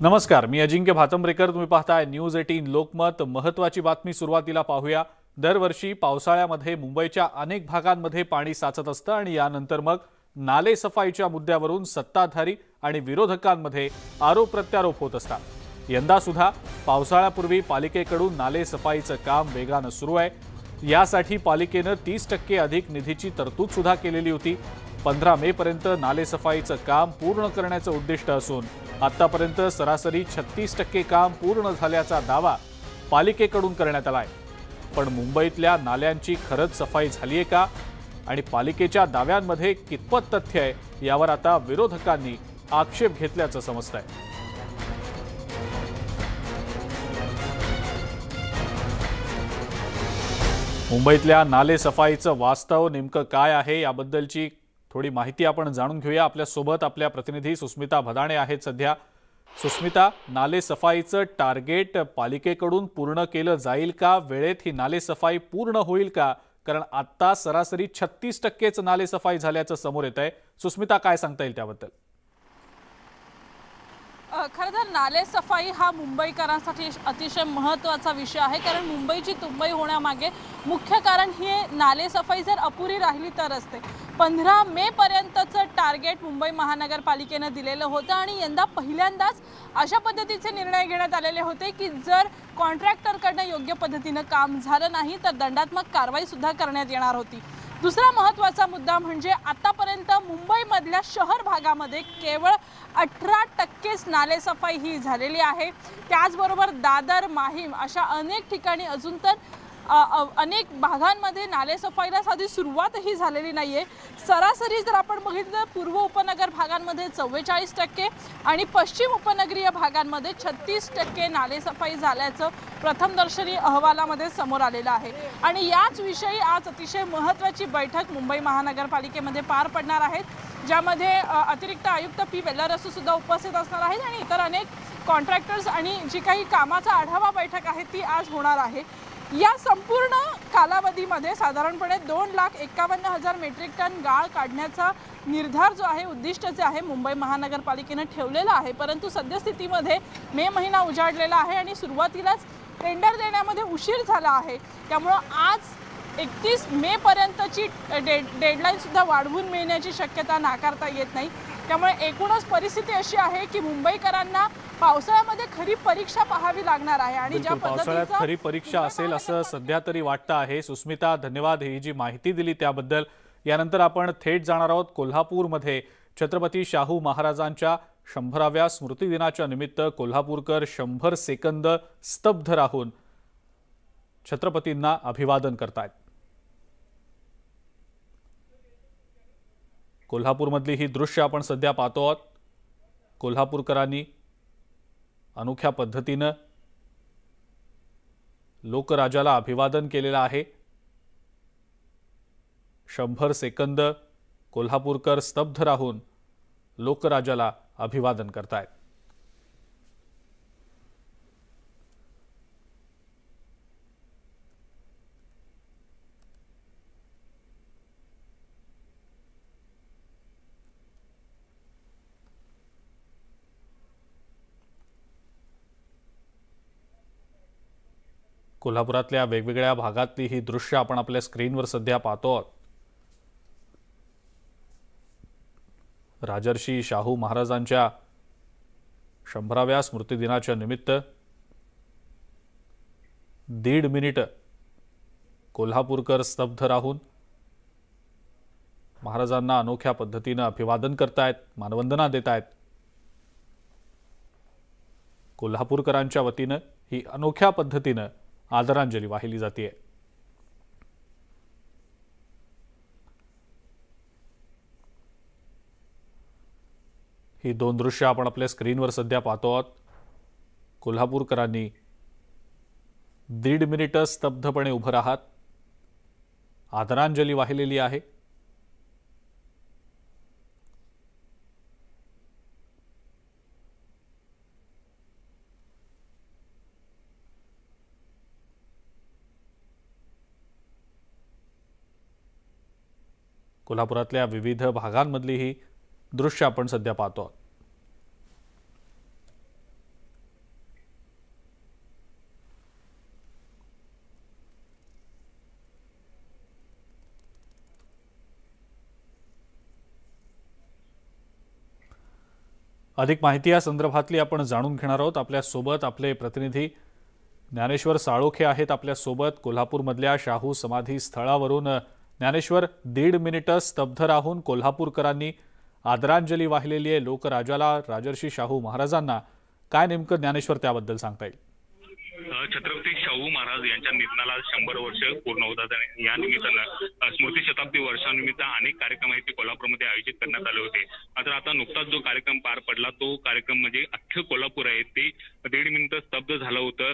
नमस्कार, मी अजिंक्य भातंब्रेकर. तुम्ही पाहताय न्यूज 18 लोकमत. महत्त्वाची बातमी सुरुवातीला पाहूया. दरवर्षी पावसाळ्यामध्ये मुंबईच्या अनेक भागांमध्ये पाणी साचत असतं आणि यानंतर मग नाले सफाईच्या मुद्द्यावरून सत्ताधारी आणि विरोधकांमध्ये आरोप प्रत्यारोप होत असतात. यंदा सुद्धा पावसाळ्यापूर्वी पालिकेकडून नाले सफाईचं काम वेगानं सुरू आहे. यासाठी पालिकेनं 30% अधिक निधीची तरतूद सुद्धा केलेली होती. 15 मे पर्यंत नाले सफाईचं काम पूर्ण करण्याचं उद्दिष्ट असून आतापर्यंत सरासरी 36% काम पूर्ण झाल्याचा दावा पालिकेकडून करण्यात आलाय. पण मुंबईतल्या नाल्यांची खरंच सफाई झालीये का आणि पालिकेच्या दाव्यांमध्ये कितपत तथ्य आहे यावर आता विरोधकांनी आक्षेप घेतल्याचं समजतंय. मुंबईतल्या नाले सफाईचं वास्तव नेमकं काय आहे याबद्दलची थोडी माहिती आपण जाणून घेऊया. आपल्या सोबत आपल्या प्रतिनिधी सुस्मिता भदाणे आहेत सध्या. सुस्मिता, नाले सफाईचं टार्गेट पालिकेकडून पूर्ण केलं जाईल का? वेळेत ही नाले सफाई पूर्ण होईल का? कारण आता सरासरी 36%च नाले सफाई झाल्याचं समोर येत आहे. सुस्मिता, काय सांगता येईल त्याबद्दल? खरं तर नाले सफाई हा मुंबईकरांसाठी अतिशय महत्त्वाचा विषय आहे, कारण मुंबईची तुंबई होण्यामागे मुख्य कारण ही नाले सफाई जर अपुरी राहिली तर असते. 15 मे पर्यंतचं टार्गेट मुंबई महानगरपालिकेनं दिलेलं होतं आणि यंदा पहिल्यांदाच अशा पद्धतीचे निर्णय घेण्यात आलेले होते की जर कॉन्ट्रॅक्टरकडनं योग्य पद्धतीनं काम झालं नाही तर दंडात्मक कारवाई सुद्धा करण्यात येणार होती. दुसरा महत्त्वाचा मुद्दा म्हणजे आतापर्यंत मुंबईमधल्या शहर भागामध्ये केवळ 18%च नाले सफाई ही झालेली आहे. त्याचबरोबर दादर, माहीम अशा अनेक ठिकाणी अजून तर अनेक भागांमध्ये नाले सफाईला साधी सुरुवातही झालेली नाहीये. सरासरी जर आपण बघितलं पूर्व उपनगर भागांमध्ये 44% आणि पश्चिम उपनगरीय भागांमध्ये 36% नाले सफाई झाल्याचं प्रथमदर्शनी अहवालामध्ये समोर आलेलं आहे. आणि याच विषयी आज अतिशय महत्त्वाची बैठक मुंबई महानगरपालिकेमध्ये पार पडणार आहेत, ज्यामध्ये अतिरिक्त आयुक्त पी वेल्लारसू सुद्धा उपस्थित असणार आहेत आणि इतर अनेक कॉन्ट्रॅक्टर्स आणि जी काही कामाचा आढावा बैठक आहे ती आज होणार आहे. या संपूर्ण कालावधीमध्ये साधारणपणे 2,51,000 मेट्रिक टन गाळ काढण्याचा निर्धार जो आहे, उद्दिष्ट जे आहे मुंबई महानगरपालिकेनं ठेवलेला आहे. परंतु सद्यस्थितीमध्ये मे महिना उजाडलेला आहे आणि सुरुवातीलाच टेंडर देण्यामध्ये उशीर झाला आहे. त्यामुळं आज 31 मे पर्यंतची डेडलाईन सुद्धा वाढवून मिळण्याची शक्यता नाकारता येत नाही. त्यामुळे एकूणच परिस्थिती अशी आहे की मुंबईकरांना पावसाळ्यामध्ये खरी परीक्षा पाहावी लागणार आहे आणि ज्या पावसाळ्यात खरी परीक्षा असेल असं सध्या तरी वाटतं आहे. सुस्मिता, धन्यवाद ही जी माहिती दिली त्याबद्दल. यानंतर आपण थेट जाणार आहोत कोल्हापूरमध्ये. छत्रपती शाहू महाराजांच्या 100व्या स्मृतिदिनाच्या निमित्त कोल्हापूरकर 100 सेकंद स्तब्ध राहून छत्रपतींना अभिवादन करतायत. कोल्हापूरमधली ही दृश्य आपण सध्या पाहतो आहोत. कोल्हापूरकरांनी अनोख्या पद्धतीनं लोकराजाला अभिवादन केलेलं आहे. 100 सेकंद कोल्हापूरकर स्तब्ध राहून लोकराजाला अभिवादन करतायत. कोल्हापुरातल्या वेगवेगळ्या भागातली ही दृश्य आपण आपल्या स्क्रीनवर सध्या पाहतो आहोत. राजर्षी शाहू महाराजांच्या 100व्या स्मृतिदिनाच्या निमित्त 1.5 मिनिट कोल्हापूरकर स्तब्ध राहून महाराजांना अनोख्या पद्धतीनं अभिवादन करतायत, मानवंदना देतायत. कोल्हापूरकरांच्या वतीनं ही अनोख्या पद्धतीनं आदरांजली वाहिली जाते. ही दोन दृश्य आपण आपल्या स्क्रीनवर सध्या पाहतो आहोत. कोल्हापूरकरांनी 1.5 मिनिट स्तब्धपणे उभं राहत आदरांजली वाहिलेली आहे. कोल्हापुरातल्या विविध भागांमधली ही दृश्य आपण सध्या पाहतो. अधिक माहिती या संदर्भातली आपण जाणून घेणार आहोत। आपल्या सोबत आपले प्रतिनिधी ज्ञानेश्वर साळोखे आहेत आपल्या सोबत। कोल्हापूरमधल्या शाहू समाधी स्थळावरून ज्ञानेश्वर, 1.5 मिनिटं स्तब्ध राहून कोल्हापूरकरांनी आदरांजली वाहिलेली आहे लोकराजाला, राजर्षी शाहू महाराजांना। काय नेमकं ज्ञानेश्वर त्याबद्दल सांगता येईल? छत्रपती शाहू महाराज यांच्या निधनाला 100 वर्ष पूर्ण होतात आणि या निमित्तानं स्मृती शताब्दी वर्षानिमित्त अनेक कार्यक्रम आहेत ते कोल्हापूरमध्ये आयोजित करण्यात आले होते। मात्र आता नुकताच जो कार्यक्रम पार पडला तो कार्यक्रम म्हणजे अख्खं कोल्हापूर आहे ते 1.5 मिनिटं स्तब्ध झालं होतं।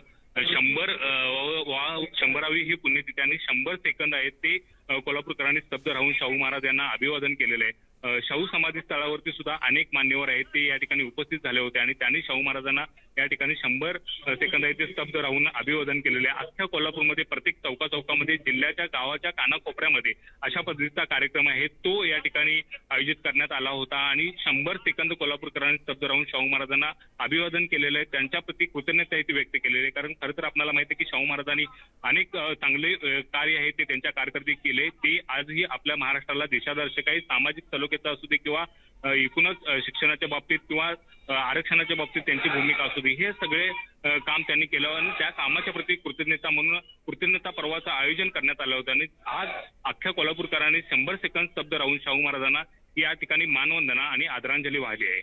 100वी ही पुण्यतिथी आणि 100 सेकंद आहेत ते कोल्हापूरकरांनी स्तब्ध राहून शाहू महाराज यांना अभिवादन केलेलं आहे। शाहू समाधी स्थळावरती सुद्धा अनेक मान्यवर आहेत ते या ठिकाणी उपस्थित झाले होते आणि त्यांनी शाहू महाराजांना या ठिकाणी 100 सेकंद आहे ते स्तब्ध राहून अभिवादन केलेले आहे। अख्ख्या कोल्हापूरमध्ये प्रत्येक चौकामध्ये जिल्ह्याच्या गावाच्या कानाकोपऱ्यामध्ये अशा पद्धतीचा कार्यक्रम आहे तो या ठिकाणी आयोजित करण्यात आला होता आणि 100 सेकंद कोल्हापूरकरांनी स्तब्ध राहून शाहू महाराजांना अभिवादन केलेलं आहे, त्यांच्या प्रती कृतज्ञता ती व्यक्त केलेली आहे। कारण खरं तर आपल्याला माहिती आहे की शाहू महाराजांनी अनेक चांगले कार्य आहे ते त्यांच्या कारकिर्दीत केले, ते आजही आपल्या महाराष्ट्राला दिशादर्शक आहे। सामाजिक सलोख्याचा असू दे किंवा एकूणच शिक्षणाच्या बाबतीत किंवा आरक्षणाच्या बाबतीत त्यांची भूमिका असू दे, हे सगळे काम त्यांनी केलं आणि त्या कामाच्या प्रती कृतज्ञता म्हणून कृतज्ञता पर्वाचं आयोजन करण्यात आलं होतं आणि आज अख्ख्या कोल्हापूरकरांनी 100 सेकंद स्तब्ध राहून शाहू महाराजांना या ठिकाणी मानवंदना आणि आदरांजली वाहिली आहे।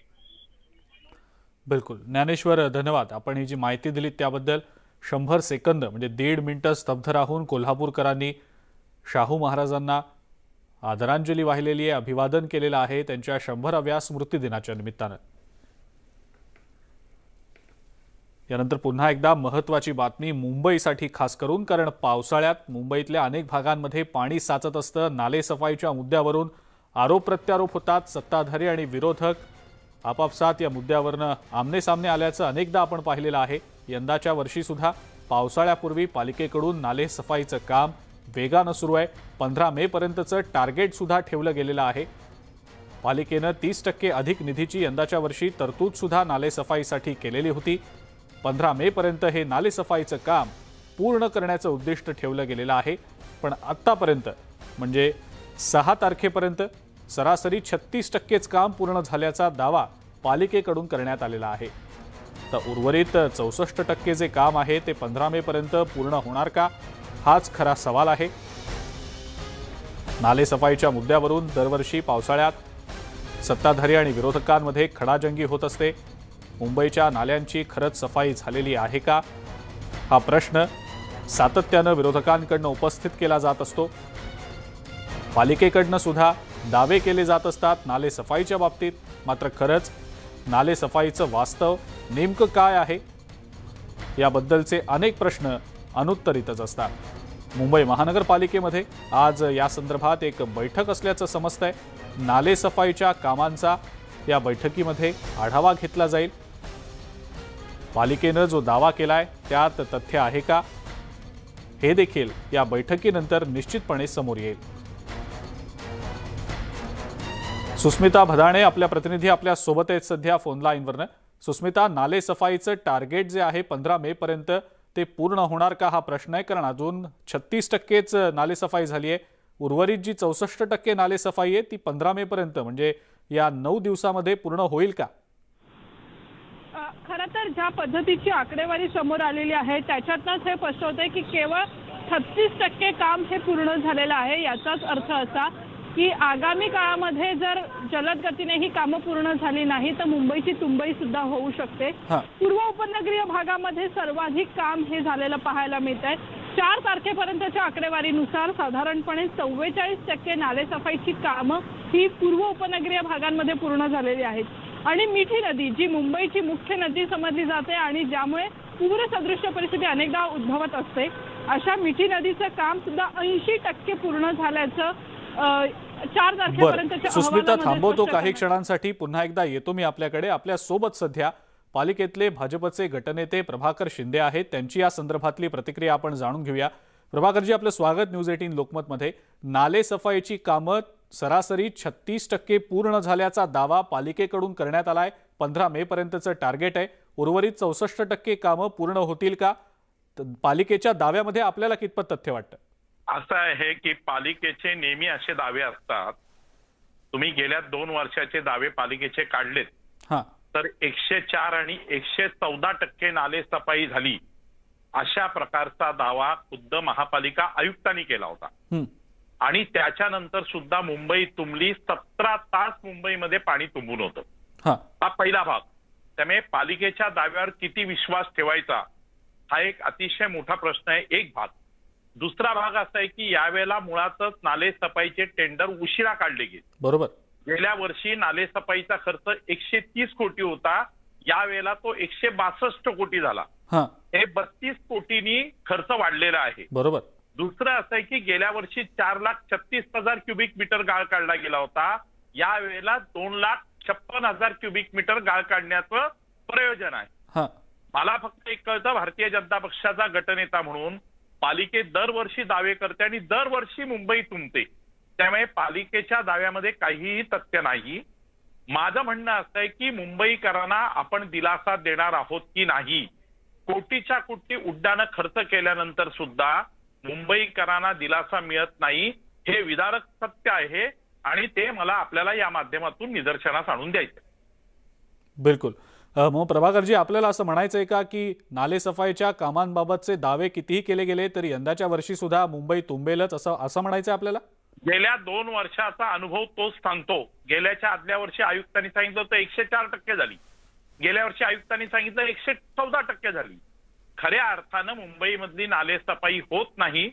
बिलकुल ज्ञानेश्वर, धन्यवाद। आपण ही जी माहिती दिली त्याबद्दल। 100 सेकंद म्हणजे 1.5 मिनिटं स्तब्ध राहून कोल्हापूरकरांनी शाहू महाराजांना आदरांजली वाहिलेली आहे, अभिवादन केलेलं आहे त्यांच्या 100व्या स्मृतिदिनाच्या निमित्तानं। यानंतर पुन्हा एकदा महत्त्वाची बातमी मुंबईसाठी खास करून, कारण पावसाळ्यात मुंबईतल्या अनेक भागांमध्ये पाणी साचत असतं। नाले सफाईच्या मुद्द्यावरून आरोप प्रत्यारोप होतात। सत्ताधारी आणि विरोधक आपापसात या मुद्द्यावरनं आमनेसामने आल्याचं अनेकदा आपण पाहिलेलं आहे। यंदाच्या वर्षी सुद्धा पावसाळ्यापूर्वी पालिकेकडून नाले सफाईचं काम वेगानं सुरू आहे। 15 मे पर्यंतचं टार्गेट सुद्धा ठेवलं गेलेलं आहे। पालिकेनं 30% अधिक निधीची यंदाच्या वर्षी तरतूद सुद्धा नाले सफाईसाठी केलेली होती। 15 मे पर्यंत हे नाले सफाईचं काम पूर्ण करण्याचं उद्दिष्ट ठेवलं गेलेलं आहे, पण आत्तापर्यंत म्हणजे 6 तारखेपर्यंत सरासरी 36%च काम पूर्ण झाल्याचा दावा पालिकेकडून करण्यात आलेला आहे। तर उर्वरित 64% जे काम आहे ते 15 मे पर्यंत पूर्ण होणार का, हाच खरा सवाल आहे। नाले सफाईच्या मुद्द्यावरून दरवर्षी पावसाळ्यात सत्ताधारी आणि विरोधकांमध्ये खडाजंगी होत असते। मुंबईच्या नाल्यांची खरंच सफाई झालेली आहे का, हा प्रश्न सातत्यानं विरोधकांकडून उपस्थित केला जात असतो। पालिकेकडून सुद्धा दावे केले जात असतात नाले सफाईच्या बाबतीत, मात्र खरंच नाले सफाईचं वास्तव नेमकं काय आहे याबद्दलचे अनेक प्रश्न अनुत्तरितच असतात। मुंबई महानगरपालिकेमध्ये आज या संदर्भात एक बैठक असल्याचं समजतंय। नाले सफाईच्या कामांचा या बैठकीमध्ये आढावा घेतला जाईल। पालिकेनं जो दावा केलाय त्यात तथ्य आहे का, हे देखील या बैठकीनंतर निश्चितपणे समोर येईल। सुस्मिता भदाणे आपल्या प्रतिनिधी आपल्या सोबत आहेत सध्या फोन लाईनवरनं। सुस्मिता, नाले सफाईचं टार्गेट जे आहे 15 मे पर्यंत ते पूर्ण होणार का, हा प्रश्न आहे। कारण अजून 36%च नाले सफाई झाली आहे। उर्वरित जी 64% नाले सफाई आहे ती 15 मे पर्यंत म्हणजे या 9 दिवसामध्ये पूर्ण होईल का? खरं तर ज्या पद्धतीची आकडेवारी समोर आलेली आहे त्याच्यातनंच हे स्पष्ट होतंय की केवळ 36% काम हे पूर्ण झालेलं आहे। याचाच अर्थ असा की आगामी काळामध्ये जर जलद गतीने ही कामं पूर्ण झाली नाही तर मुंबईची तुंबई सुद्धा होऊ शकते। पूर्व उपनगरीय भागामध्ये सर्वाधिक काम हे झालेलं पाहायला मिळतंय। 4 तारखेपर्यंतच्या आकडेवारीनुसार साधारणपणे 44% नालेसफाईची कामं ही पूर्व उपनगरीय भागांमध्ये पूर्ण झालेली आहेत आणि मिठी नदी जी मुंबईची मुख्य नदी समजली जाते आणि ज्यामुळे पूर सदृश परिस्थिती अनेकदा उद्भवत असते, अशा मिठी नदीचं काम सुद्धा 80% पूर्ण झाल्याचं 4 तारखेपर्यंतच्या सुस्मिता, थांबवतो काही क्षणांसाठी, पुन्हा एकदा येतो मी आपल्याकडे। आपल्या सोबत सध्या पालिकेतले भाजपचे गटनेते प्रभाकर शिंदे आहेत, त्यांची या संदर्भातली प्रतिक्रिया आपण जाणून घेऊया। प्रभाकरजी, आपलं स्वागत न्यूज 18 लोकमतमध्ये। नाले सफाईची कामं सरासरी 36% पूर्ण झाल्याचा दावा पालिकेकडून करण्यात आलाय। 15 मे पर्यंतचं टार्गेट आहे। उर्वरित 64% कामं पूर्ण होतील का? पालिकेच्या दाव्यामध्ये आपल्याला कितपत तथ्य वाटतं? असं आहे की पालिकेचे नेहमी असे दावे असतात। तुम्ही गेल्या 2 वर्षाचे दावे पालिकेचे काढलेत तर 104 आणि 114% नाले सफाई झाली अशा प्रकारचा दावा खुद्द महापालिका आयुक्तांनी केला होता. आणि त्याच्यानंतर सुद्धा मुंबई तुंबली. 17 तास मुंबईमध्ये पाणी तुंबून होतं. हा पहिला भाग. त्यामुळे पालिकेच्या दाव्यावर किती विश्वास ठेवायचा हा एक अतिशय मोठा प्रश्न आहे, एक भाग. दुसरा भाग असा आहे की यावेळेला मुळातच नाले सफाईचे टेंडर उशिरा काढले गेले. बरोबर. गेल्या वर्षी नाले सफाईचा खर्च 130 कोटी होता, यावेळेला तो 162 कोटी झाला. हे 32 कोटींनी खर्च वाढलेला आहे. बरोबर. दुसरं असं आहे की गेल्या वर्षी 4,36,000 क्युबिक मीटर गाळ काढला गेला होता, यावेळेला 2,56,000 क्युबिक मीटर गाळ काढण्याचं प्रयोजन आहे. मला फक्त एक कळतं, भारतीय जनता पक्षाचा गटनेता म्हणून पालिकेत दरवर्षी दावे करते आणि दरवर्षी मुंबई तुंबते, त्यामुळे पालिकेच्या दाव्यामध्ये काहीही तथ्य नाही. माझं म्हणणं असं आहे की मुंबईकरांना आपण दिलासा देणार आहोत की नाही. कोटीच्या कोटी उड्डाणं खर्च केल्यानंतर सुद्धा मुंबईकरांना दिलासा मिळत नाही, हे विदारक सत्य आहे आणि ते मला आपल्याला या माध्यमातून निदर्शनास आणून द्यायचं. बिलकुल. मग प्रभाकरजी, आपल्याला असं म्हणायचंय का की नाले सफाईच्या कामांबाबतचे दावे कितीही केले गेले तरी यंदाच्या वर्षी सुद्धा मुंबई तुंबेलच असं म्हणायचंय आपल्याला? गेल्या 2 वर्षाचा अनुभव तोच सांगतो. गेल्याच्या आदल्या वर्षी आयुक्तांनी सांगितलं होतं 104% झाली, गेल्या वर्षी आयुक्तांनी सांगितलं 114% झाली. खऱ्या अर्थानं मुंबईमधली नाले सफाई होत नाही,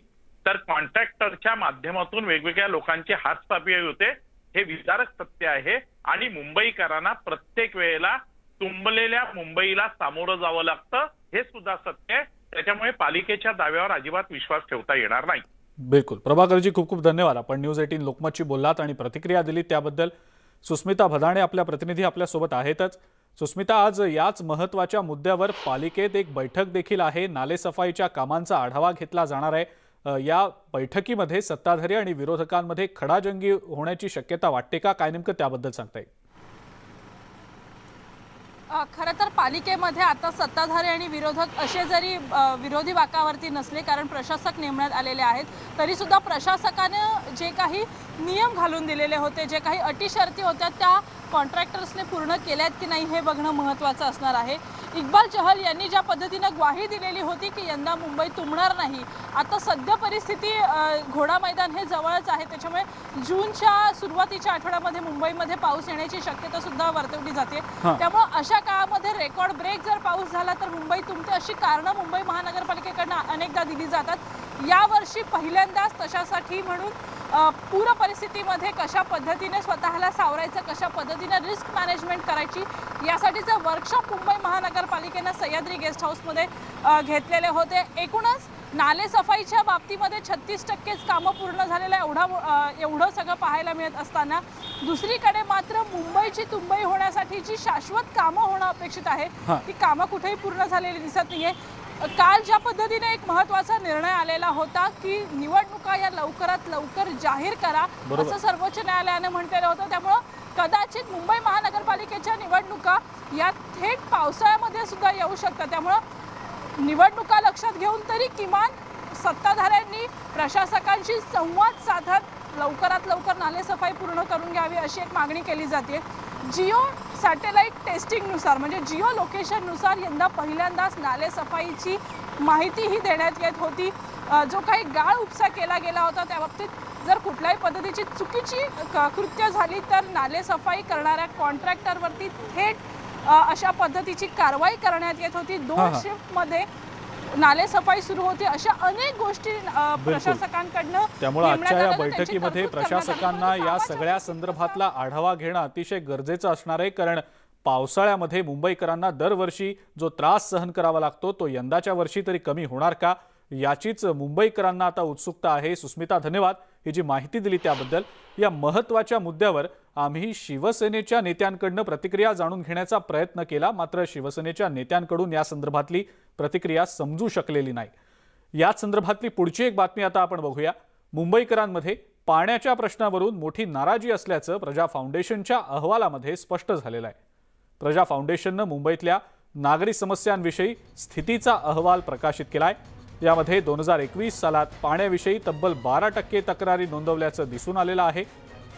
तर कॉन्ट्रॅक्टरच्या माध्यमातून वेगवेगळ्या लोकांची हातसाफाई होते, हे विदारक सत्य आहे. आणि मुंबईकरांना प्रत्येक वेळेला तुंबलेल्या मुंबईला सामोरं जावं लागतं, हे सुद्धा सत्य आहे. त्याच्यामुळे पालिकेच्या दाव्यावर अजिबात विश्वास ठेवता येणार नाही. बिलकुल. प्रभाकरजी, खूप खूप धन्यवाद. आपण न्यूज 18 लोकमतची बोललात आणि प्रतिक्रिया दिली त्याबद्दल. सुस्मिता भदाणे आपल्या प्रतिनिधी आपल्यासोबत आहेतच. सुस्मिता, आज याच महत्त्वाच्या मुद्द्यावर पालिकेत एक बैठक देखील आहे. नाले सफाईच्या कामांचा आढावा घेतला जाणार आहे. या बैठकीमध्ये सत्ताधारी आणि विरोधकांमध्ये खडाजंगी होण्याची शक्यता वाटते का? काय नेमकं त्याबद्दल सांगता येईल? खरं तर पालिकेमध्ये आता सत्ताधारी आणि विरोधक असे जरी विरोधी वाकावरती नसले, कारण प्रशासक नेमण्यात आलेले आहेत, तरी सुद्धा प्रशासकाने जे काही नियम घालून दिलेले होते, जे काही अटी शर्ती होत्या, त्या कॉन्ट्रॅक्टर्सने पूर्ण केल्यात की नाही हे बघणं महत्त्वाचं असणार आहे. इक्बाल चहल यांनी ज्या पद्धतीने ग्वाही दिलेली होती की यंदा मुंबई तुंबणार नाही, आता सध्या परिस्थिती घोडा मैदान हे जवळच आहे, त्याच्यामुळे जूनच्या सुरुवातीच्या आठवड्यामध्ये मुंबईमध्ये पाऊस येण्याची शक्यता सुद्धा वर्तवली जाते. त्यामुळे अशा काळामध्ये रेकॉर्ड ब्रेक जर पाऊस झाला तर मुंबई तुंबते, अशी कारणं मुंबई महानगरपालिकेकडनं अनेकदा दिली जातात. यावर्षी पहिल्यांदाच तशासाठी म्हणून पूर परिस्थितीमध्ये कशा पद्धतीने स्वतःला सावरायचं, कशा पद्धतीने रिस्क मॅनेजमेंट करायची, यासाठीचं वर्कशॉप मुंबई महानगरपालिकेनं सह्याद्री गेस्ट हाऊसमध्ये घेतलेले होते. एकूणच नाले सफाईच्या बाबतीमध्ये 36%च कामं पूर्ण झालेलं एवढं सगळं पाहायला मिळत असताना, दुसरीकडे मात्र मुंबईची तुंबई होण्यासाठी जी शाश्वत कामं होणं अपेक्षित आहे ती कामं कुठेही पूर्ण झालेली दिसत नाहीये. काल ज्या पद्धतीने एक महत्त्वाचा निर्णय आलेला होता की निवडणुका या लवकरात लवकर जाहीर करा, असं सर्वोच्च न्यायालयाने म्हटलेलं होतं. त्यामुळं कदाचित मुंबई महानगरपालिकेच्या निवडणुका या थेट पावसाळ्यामध्ये सुद्धा येऊ शकतात. त्यामुळं निवडणुका लक्षात घेऊन तरी किमान सत्ताधाऱ्यांनी प्रशासकांशी संवाद साधत लवकरात लवकर नालेसफाई पूर्ण करून घ्यावी, अशी एक मागणी केली जाते. जिओ सॅटेलाइट टेस्टिंगनुसार, म्हणजे जिओ लोकेशननुसार यंदा पहिल्यांदाच नालेसफाईची माहितीही देण्यात येत होती. जो काही गाळ उपसा केला गेला होता त्या बाबतीत जर कुठल्याही पद्धतीची चुकीची कृत्य झाली तर नालेसफाई करणाऱ्या कॉन्ट्रॅक्टरवरती थेट अशा पद्धतीची कारवाई करण्यात येत होती. 2 शिफ्टमध्ये नालेसफाई सुरू होती. अशा अनेक गोष्टी प्रशासकांकडनं. त्यामुळे आजच्या या बैठकीमध्ये प्रशासकांना या सगळ्या संदर्भातला आढावा घेणं अतिशय गरजेचं असणार आहे, कारण पावसाळ्यामध्ये मुंबईकरांना दरवर्षी जो त्रास सहन करावा लागतो तो यंदाच्या वर्षी तरी कमी होणार का, याचीच मुंबईकरांना आता उत्सुकता आहे. सुस्मिता, धन्यवाद ही जी माहिती दिली त्याबद्दल. या महत्त्वाच्या मुद्द्यावर आम्ही शिवसेनेच्या नेत्यांकडून प्रतिक्रिया जाणून घेण्याचा प्रयत्न केला, मात्र शिवसेनेच्या नेत्यांकडून या संदर्भातली प्रतिक्रिया समजू शकलेली नाही. याच संदर्भातली पुढची एक बातमी आता आपण बघूया. मुंबईकरांमध्ये पाण्याच्या प्रश्नावरून मोठी नाराजी असल्याचं प्रजा फाउंडेशनच्या अहवालामध्ये स्पष्ट झालेलं आहे. प्रजा फाउंडेशननं मुंबईतल्या नागरी समस्यांविषयी स्थितीचा अहवाल प्रकाशित केलाय. यामध्ये 2021 सालात पाण्याविषयी तब्बल 12% तक्रारी नोंदवल्याचं दिसून आलेलं आहे.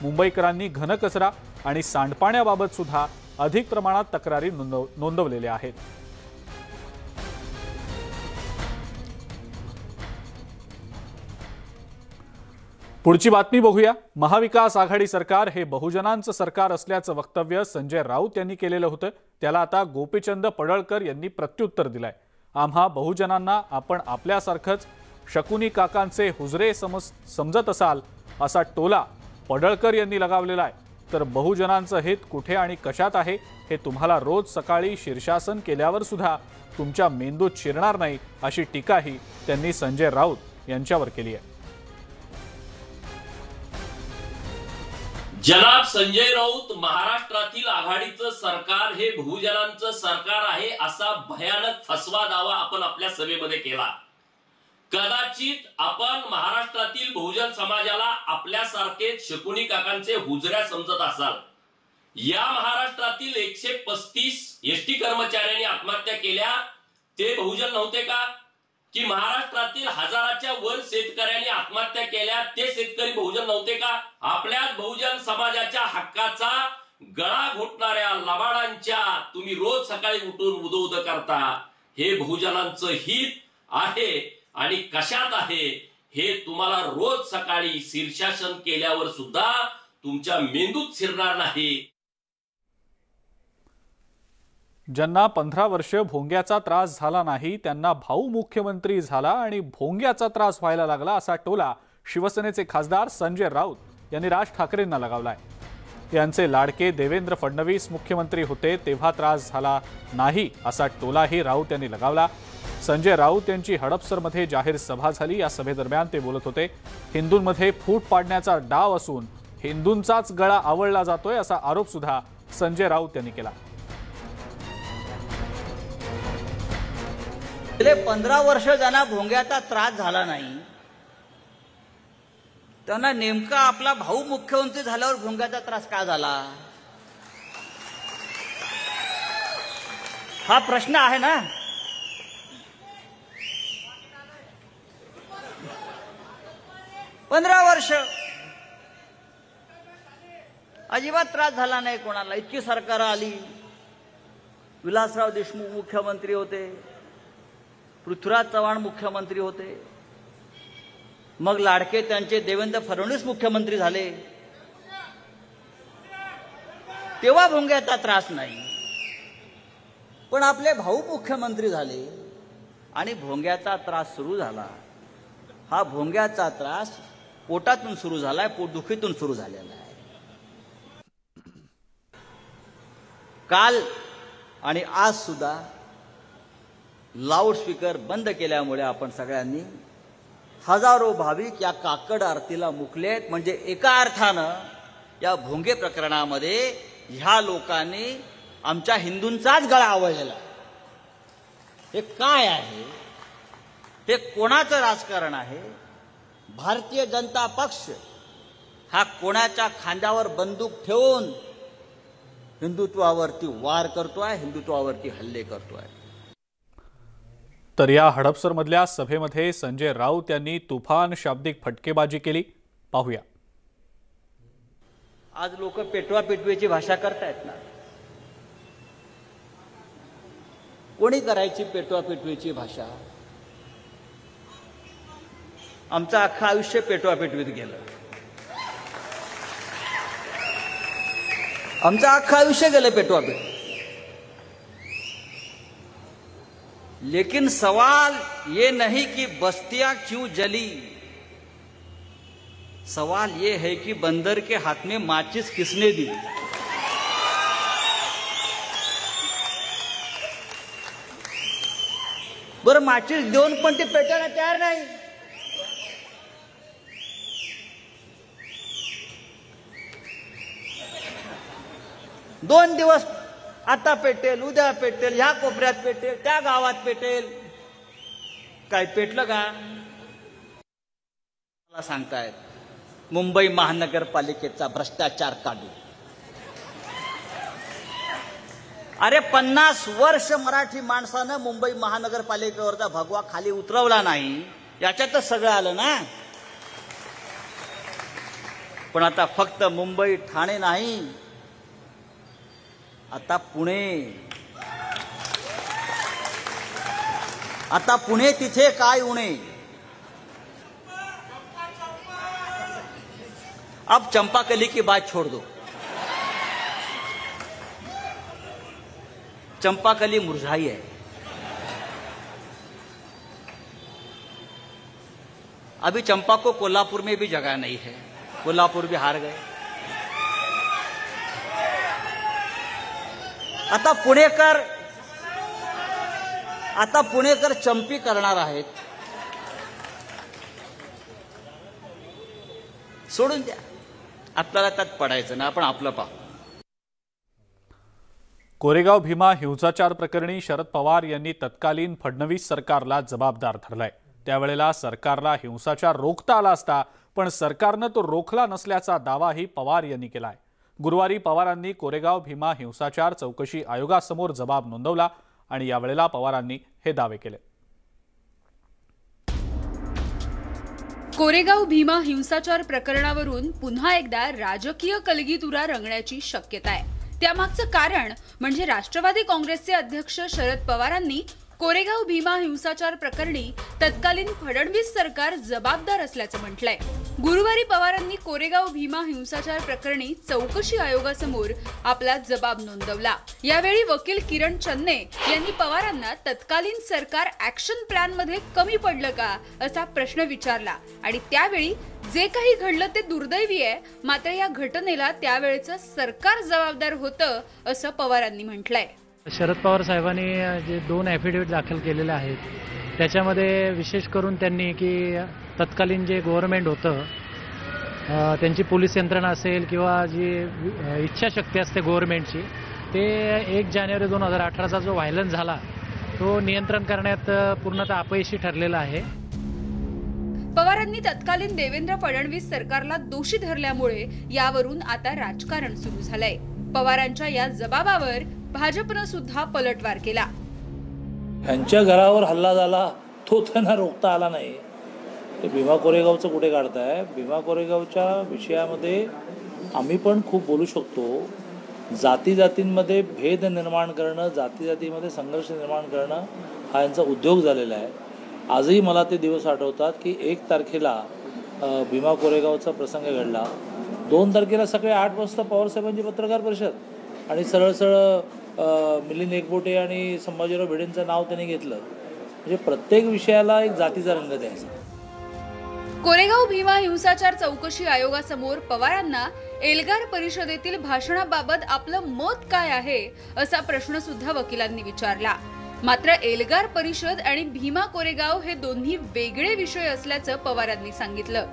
मुंबईकरांनी घनकचरा आणि सांडपाण्याबाबत सुद्धा अधिक प्रमाणात तक्रारी नोंदवलेल्या आहेत। पुढची बातमी बघूया। महाविकास आघाडी सरकार हे बहुजनांचं सरकार असल्याचं वक्तव्य संजय राऊत यांनी केलेलं होतं। त्याला आता गोपीचंद पडळकर यांनी प्रत्युत्तर दिलंय। आम्हा बहुजनांना आपण आपल्यासारखंच शकुनी काकांचे हुजरे समजत असाल असा टोला पडळकर यांनी लगावलेला आहे। तर बहुजनांचं हित कुठे आणि कशात आहे हे तुम्हाला रोज सकाळी शीर्षासन केल्यावर सुद्धा तुमच्या मेंदूत शिरणार नाही अशी टीकाही त्यांनी संजय राऊत यांच्यावर केली आहे। जनाब संजय राऊत महाराष्ट्रातील आघाडीचं सरकार हे बहुजनांचं सरकार आहे असा भयानक फसवा दावा आपण आपल्या सभेमध्ये केला। कदाचित आपण महाराष्ट्रातील बहुजन समाजाला आपल्यासारखेच शकुनी काकांचे हुजऱ्या समजत असाल। या महाराष्ट्रातील 135 एसटी कर्मचाऱ्यांनी आत्महत्या केल्या ते बहुजन नव्हते का? की महाराष्ट्रातील हजाराच्या वर शेतकऱ्यांनी आत्महत्या केल्या ते शेतकरी बहुजन नव्हते का? आपल्याच बहुजन समाजाच्या हक्काचा गळा घोटणाऱ्या लबाडांच्या तुम्ही रोज सकाळी उठून उदो करता। हे बहुजनांचं हित आहे आणि कशात आहे हे तुम्हाला रोज सकाळी शीर्षासन केल्यावर सुद्धा तुमच्या मेंदूत शिरणार नाही। ज्यांना 15 वर्ष भोंग्याचा त्रास झाला नाही त्यांना भाऊ मुख्यमंत्री झाला आणि भोंग्याचा त्रास व्हायला लागला असा टोला शिवसेनेचे खासदार संजय राऊत यांनी राज ठाकरेंना लगावलाय। यांचे लाडके देवेंद्र फडणवीस मुख्यमंत्री होते तेव्हा त्रास झाला नाही असा टोलाही राऊत यांनी लगावला। संजय राऊत यांची हडपसरमध्ये जाहीर सभा झाली। या सभेदरम्यान ते बोलत होते। हिंदूंमध्ये फूट पाडण्याचा डाव असून हिंदूंचाच गळा आवळला जातोय असा आरोप सुद्धा संजय राऊत यांनी केला। गेले 15 वर्ष ज्यांना भोंग्याचा त्रास झाला नाही त्यांना नेमका आपला भाऊ मुख्यमंत्री झाल्यावर भोंग्याचा त्रास का झाला हा प्रश्न आहे ना। पंधरा वर्ष अजिबात त्रास झाला नाही कोणाला। इतकी सरकार आली, विलासराव देशमुख मुख्यमंत्री होते, पृथ्वीराज चव्हाण मुख्यमंत्री होते, मग लाडके त्यांचे देवेंद्र फडणवीस मुख्यमंत्री झाले, तेव्हा भोंग्याचा त्रास नाही। पण आपले भाऊ मुख्यमंत्री झाले आणि भोंग्याचा त्रास सुरू झाला। हा भोंग्याचा त्रास पोटातून सुरू झालाय, पोटदुखीतून सुरू झालेला आहे। काल आणि आज सुद्धा लाऊडस्पीकर बंद केल्यामुळे आपण सगळ्यांनी हजारो भाविक या काकड आरतीला मुकलेत। म्हणजे एका अर्थानं या भोंगे प्रकरणामध्ये ह्या लोकांनी आमच्या हिंदूंचाच गळा आवळलेला। हे काय आहे? हे कोणाचं राजकारण आहे? भारतीय जनता पक्ष हा कोणाच्या खांद्यावर बंदूक ठेवून हिंदुत्वावरती वार करतोय, हिंदुत्वावरती हल्ले करतोय। तर या हडपसरमधल्या सभेमध्ये संजय राऊत यांनी तुफान शाब्दिक फटकेबाजी केली। पाहूया। आज लोक पेटवा पेटवेची भाषा करतायत ना। कोणी करायची पेटवा पेटवेची भाषा? आमचं अख्खं आयुष्य पेटवा पेटवीत गेलं। आमचं अख्खं आयुष्य गेलं पेटवा पेटवीत। लेकिन सवाल ये नहीं कि बस्तियां क्यों जली, सवाल ये है कि बंदर के हाथ में माचिस किसने दी। बरं माचिस देऊन पण ते पेटायला तयार नाही। दोन दिवस आता पेटेल, उद्या पेटेल, ह्या कोपऱ्यात पेटेल, त्या गावात पेटेल, काय पेटलं का? मला सांगतायत मुंबई महानगरपालिकेचा भ्रष्टाचार काढू। अरे 50 वर्ष मराठी माणसानं मुंबई महानगरपालिकेवरचा भगवा खाली उतरवला नाही, याच्यातच सगळं आलं ना। पण आता फक्त मुंबई ठाणे नाही आता पुणे तिथे काय उणे। अब चंपाकली की बात छोड़ दो, चंपाकली मुरझाई है। अभी चंपा को कोल्हापुर में भी जगह नहीं है, कोल्हापुर भी हार गए। आता पुणेकर चंपी करणार आहेत, सोडून द्या, आपल्याला त्यात पडायचं नाही, आपण आपलं पाहू। कोरेगाव भीमा हिंसाचार प्रकरणी शरद पवार यांनी तत्कालीन फडणवीस सरकारला जबाबदार धरलाय। त्यावेळेला सरकारला हिंसाचार रोखता आला असता, पण सरकारनं तो रोखला नसल्याचा दावाही पवार यांनी केलाय। गुरुवारी पवारांनी कोरेगाव भीमा हिंसाचार चौकशी आयोगासमोर जबाब नोंदवला आणि यावेळेला पवारांनी हे दावे केले। कोरेगाव भीमा हिंसाचार प्रकरणावरून पुन्हा एकदा राजकीय कलगीतुरा रंगण्याची शक्यता आहे। त्यामागचं कारण म्हणजे राष्ट्रवादी काँग्रेसचे अध्यक्ष शरद पवारांनी कोरेगाव भीमा हिंसाचार प्रकरणी तत्कालीन फडणवीस सरकार जबाबदार असल्याचं म्हटलंय। गुरुवारी पवारांनी कोरेगाव भीमा हिंसाचार प्रकरणी चौकशी आयोगासमोर आपला जबाब नोंदवला। यावेळी वकील किरण चन्ने यांनी पवारांना तत्कालीन सरकार ऍक्शन प्लॅन मध्ये कमी पडलं का असा प्रश्न विचारला आणि त्यावेळी जे काही घडलं ते दुर्दैवी आहे, मात्र या घटनेला त्यावेळेचं सरकार जबाबदार होतं असं पवारांनी म्हटलंय। शरद पवार साहेबांनी जे 2 ॲफिडेव्हिट दाखल केलेले आहेत त्याच्यामध्ये विशेष करून त्यांनी की तत्कालीन जे गव्हर्नमेंट होतं त्यांची पोलीस यंत्रणा असेल किंवा जी इच्छाशक्ती असते गव्हर्नमेंटची, ते 1 जानेवारी 2018चा जो व्हायलन्स झाला तो नियंत्रण करण्यात पूर्णतः अपयशी ठरलेला आहे। पवारांनी तत्कालीन देवेंद्र फडणवीस सरकारला दोषी धरल्यामुळे यावरून आता राजकारण सुरू झालंय। पवारांच्या या जबाबावर भाजपनं सुद्धा पलटवार केला। त्यांच्या घरावर हल्ला झाला तो त्यांना रोखता आला नाही, ते भीमा कोरेगावचं कुठे काढताय? भीमा कोरेगावच्या विषयामध्ये आम्ही पण खूप बोलू शकतो। जातींमध्ये भेद निर्माण करणं, जातीमध्ये संघर्ष निर्माण करणं हा यांचा उद्योग झालेला आहे। आजही मला ते दिवस आठवतात की 1 तारखेला भीमा कोरेगावचा प्रसंग घडला, 2 तारखेला सकाळी 8 वाजता पवारसाहेबांची पत्रकार परिषद आणि सरळ मिलिंद एकबोटे आणि संभाजीराव भिडेंचं नाव त्यांनी घेतलं। म्हणजे प्रत्येक विषयाला एक जातीचा रंग द्यायचा। कोरेगाव भीमा हिंसाचार चौकशी आयोगासमोर पवारांना एल्गार परिषदेतील भाषणाबाबत आपलं मत काय आहे असा प्रश्न सुद्धा वकिलांनी विचारला। मात्र एल्गार परिषद आणि भीमा कोरेगाव हे दोन्ही वेगळे विषय असल्याचं पवारांनी सांगितलं।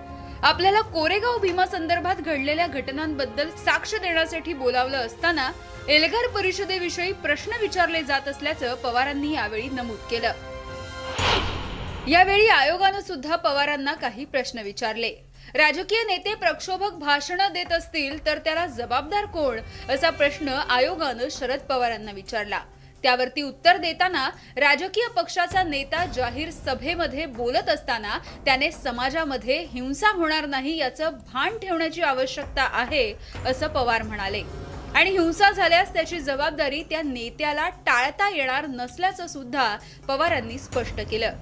आपल्याला कोरेगाव भीमा संदर्भात घडलेल्या घटनांबद्दल साक्ष देण्यासाठी बोलावलं असताना एल्गार परिषदेविषयी प्रश्न विचारले जात असल्याचं पवारांनी यावेळी नमूद केलं। यावेळी आयोगानं सुद्धा पवारांना काही प्रश्न विचारले। राजकीय नेते प्रक्षोभक भाषणं देत असतील तर त्याला जबाबदार कोण असा प्रश्न आयोगानं शरद पवारांना विचारला। त्यावरती उत्तर देताना राजकीय पक्षाचा नेता जाहीर सभेमध्ये बोलत असताना त्याने समाजामध्ये हिंसा होणार नाही याचं भान ठेवण्याची आवश्यकता आहे असं पवार म्हणाले आणि हिंसा झाल्यास त्याची जबाबदारी त्या नेत्याला टाळता येणार नसल्याचं सुद्धा पवारांनी स्पष्ट केलं।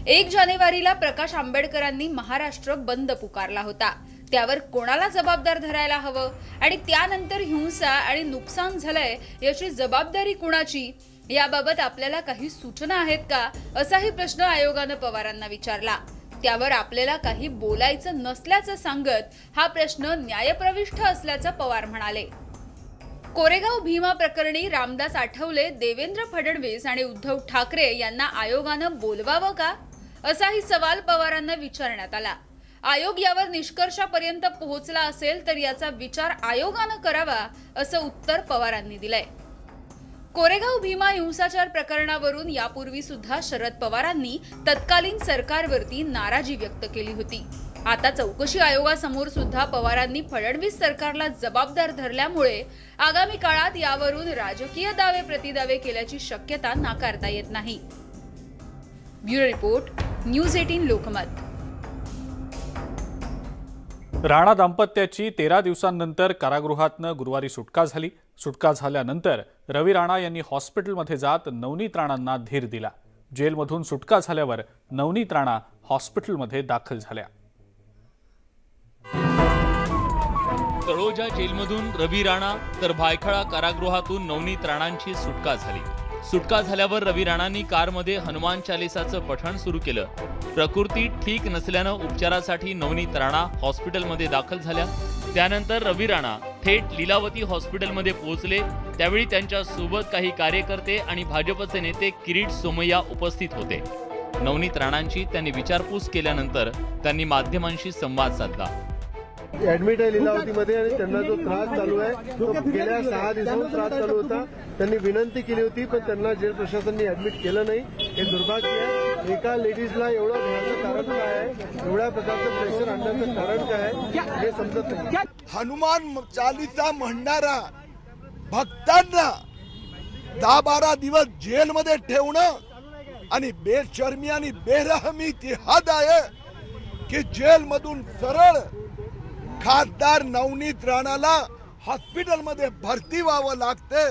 1 जानेवारीला प्रकाश आंबेडकरांनी महाराष्ट्र बंद पुकारला होता, त्यावर कोणाला जबाबदार धरायला हवं आणि त्यानंतर हिंसा आणि नुकसान झालंय याची जबाबदारी कुणाची, याबाबत आपल्याला काही सूचना आहेत का असाही प्रश्न आयोगानं पवारांना विचारला। त्यावर आपल्याला काही बोलायचं नसल्याचं सांगत हा प्रश्न न्यायप्रविष्ट असल्याचं पवार म्हणाले। कोरेगाव भीमा प्रकरणी रामदास आठवले, देवेंद्र फडणवीस आणि उद्धव ठाकरे यांना आयोगानं बोलवावं का असाही सवाल पवारांना विचारण्यात आला। आयोग यावर निष्कर्षापर्यंत पोहोचला असेल तर याचा विचार आयोगानं करावा असं उत्तर पवारांनी दिलंय। कोरेगाव भीमा हिंसाचार प्रकरणावरून यापूर्वी सुद्धा शरद पवारांनी तत्कालीन सरकारवरती नाराजी व्यक्त केली होती। आता चौकशी आयोगासमोर सुद्धा पवारांनी फडणवीस सरकारला जबाबदार धरल्यामुळे आगामी काळात यावरून राजकीय दावे प्रतिदावे केल्याची शक्यता नाकारता येत नाही। Bureau report, news 18 Lokmat. Rana दाम्पत्याची 13 दिवसांनंतर कारागृहातनं गुरुवारी सुटका झाली। सुटका झाल्यानंतर रवी राणा यांनी हॉस्पिटलमध्ये जात नवनीत राणांना धीर दिला। जेलमधून सुटका झाल्यावर नवनीत राणा हॉस्पिटलमध्ये दाखल झाल्या। तळोजा जेलमधून रवी राणा तर भायखळा कारागृहातून नवनीत राणांची सुटका झाली। सुटका झाल्यावर रवी राणांनी कारमध्ये हनुमान चालीसाचं पठण सुरू केलं। प्रकृती ठीक नसल्यानं उपचारासाठी नवनीत राणा हॉस्पिटलमध्ये दाखल झाल्या। त्यानंतर रवी राणा थेट लीलावती हॉस्पिटलमध्ये पोहोचले। त्यावेळी त्यांच्या सोबत काही कार्यकर्ते आणि भाजपचे नेते किरीट सोमय्या उपस्थित होते। नवनीत राणांची त्यांनी विचारपूस केल्यानंतर त्यांनी माध्यमांशी संवाद साधला। ऍडमिट आहे लीलावतीमध्ये आणि त्यांना जो त्रास चालू आहे तो गेल्या 6 दिवसांपासून त्रास चालू होता। त्यांनी विनंती केली होती पण त्यांना जेल प्रशासनाने ऍडमिट केलं नाही। हे दुर्भाग्य आहे। एका लेडीजला एवढं घेण्याचं कारण काय आहे, एवढ्या प्रकारचं प्रेशर आणण्याचं कारण काय आहे हे समजत नाही। हनुमान चालीसा म्हणणारा भक्तांना 10-12 दिवस जेलमध्ये ठेवणं आणि बेशर्मी आणि बेरहमी ती हद आहे की जेलमधून सरळ खासदार नवनीत राणाला हॉस्पिटलमध्ये भरती व्हावं लागते।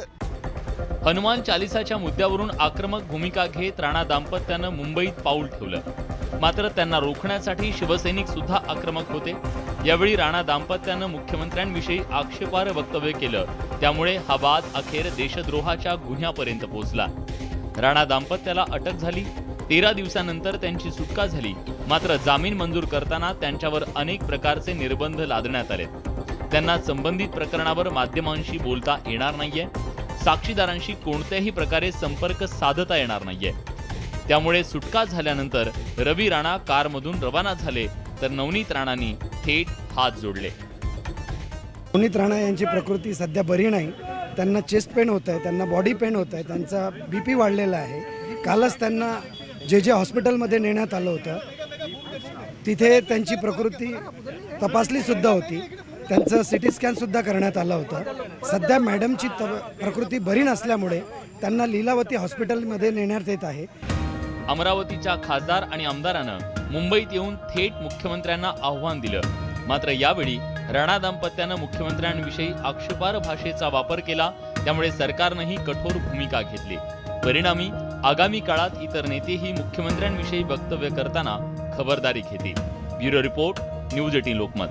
हनुमान चालीसाच्या मुद्द्यावरून आक्रमक भूमिका घेत राणा दाम्पत्यानं मुंबईत पाऊल ठेवलं। मात्र त्यांना रोखण्यासाठी शिवसैनिक सुद्धा आक्रमक होते। यावेळी राणा दाम्पत्यानं मुख्यमंत्र्यांविषयी आक्षेपार्ह वक्तव्य केलं। त्यामुळे हा वाद अखेर देशद्रोहाच्या गुन्ह्यापर्यंत पोहोचला। राणा दाम्पत्याला अटक झाली। 13 दिवसांनंतर त्यांची सुटका झाली। मात्र जामीन मंजूर करताना त्यांच्यावर अनेक प्रकारचे निर्बंध लादण्यात आले। त्यांना संबंधित प्रकरणावर माध्यमांशी बोलता येणार नाहीये। साक्षीदारांशी कोणत्याही प्रकारे संपर्क साधता येणार नाहीये। त्यामुळे सुटका झाल्यानंतर रवी राणा कारमधून रवाना झाले तर नवनीत राणांनी थेट हात जोडले। नवनीत राणा यांची प्रकृती सध्या बरी नाही। त्यांना चेस्ट पेन होत आहे, त्यांना बॉडी पेन होत आहे, त्यांचा बीपी वाढलेला आहे। कालच त्यांना जे हॉस्पिटलमध्ये नेण्यात आलं होतं, तिथे त्यांची प्रकृती तपासली सुद्धा होती। त्यांचं सिटी स्कॅन सुद्धा करण्यात आला होता। सध्या मॅडमची प्रकृती बरी नसल्यामुळे त्यांना लीलावती हॉस्पिटलमध्ये नेण्यात येत आहे। अमरावतीच्या खासदार आणि आमदारानं मुंबईत येऊन थेट मुख्यमंत्र्यांना आव्हान दिलं। मात्र यावेळी राणा दाम्पत्यानं मुख्यमंत्र्यांविषयी आक्षेपार्ह भाषेचा वापर केला। त्यामुळे सरकारनंही कठोर भूमिका घेतली। परिणामी आगामी काळात इतर नेतेही मुख्यमंत्र्यांविषयी वक्तव्य करताना खबरदारी घेतील। Bureau report, news 18 Lokmat.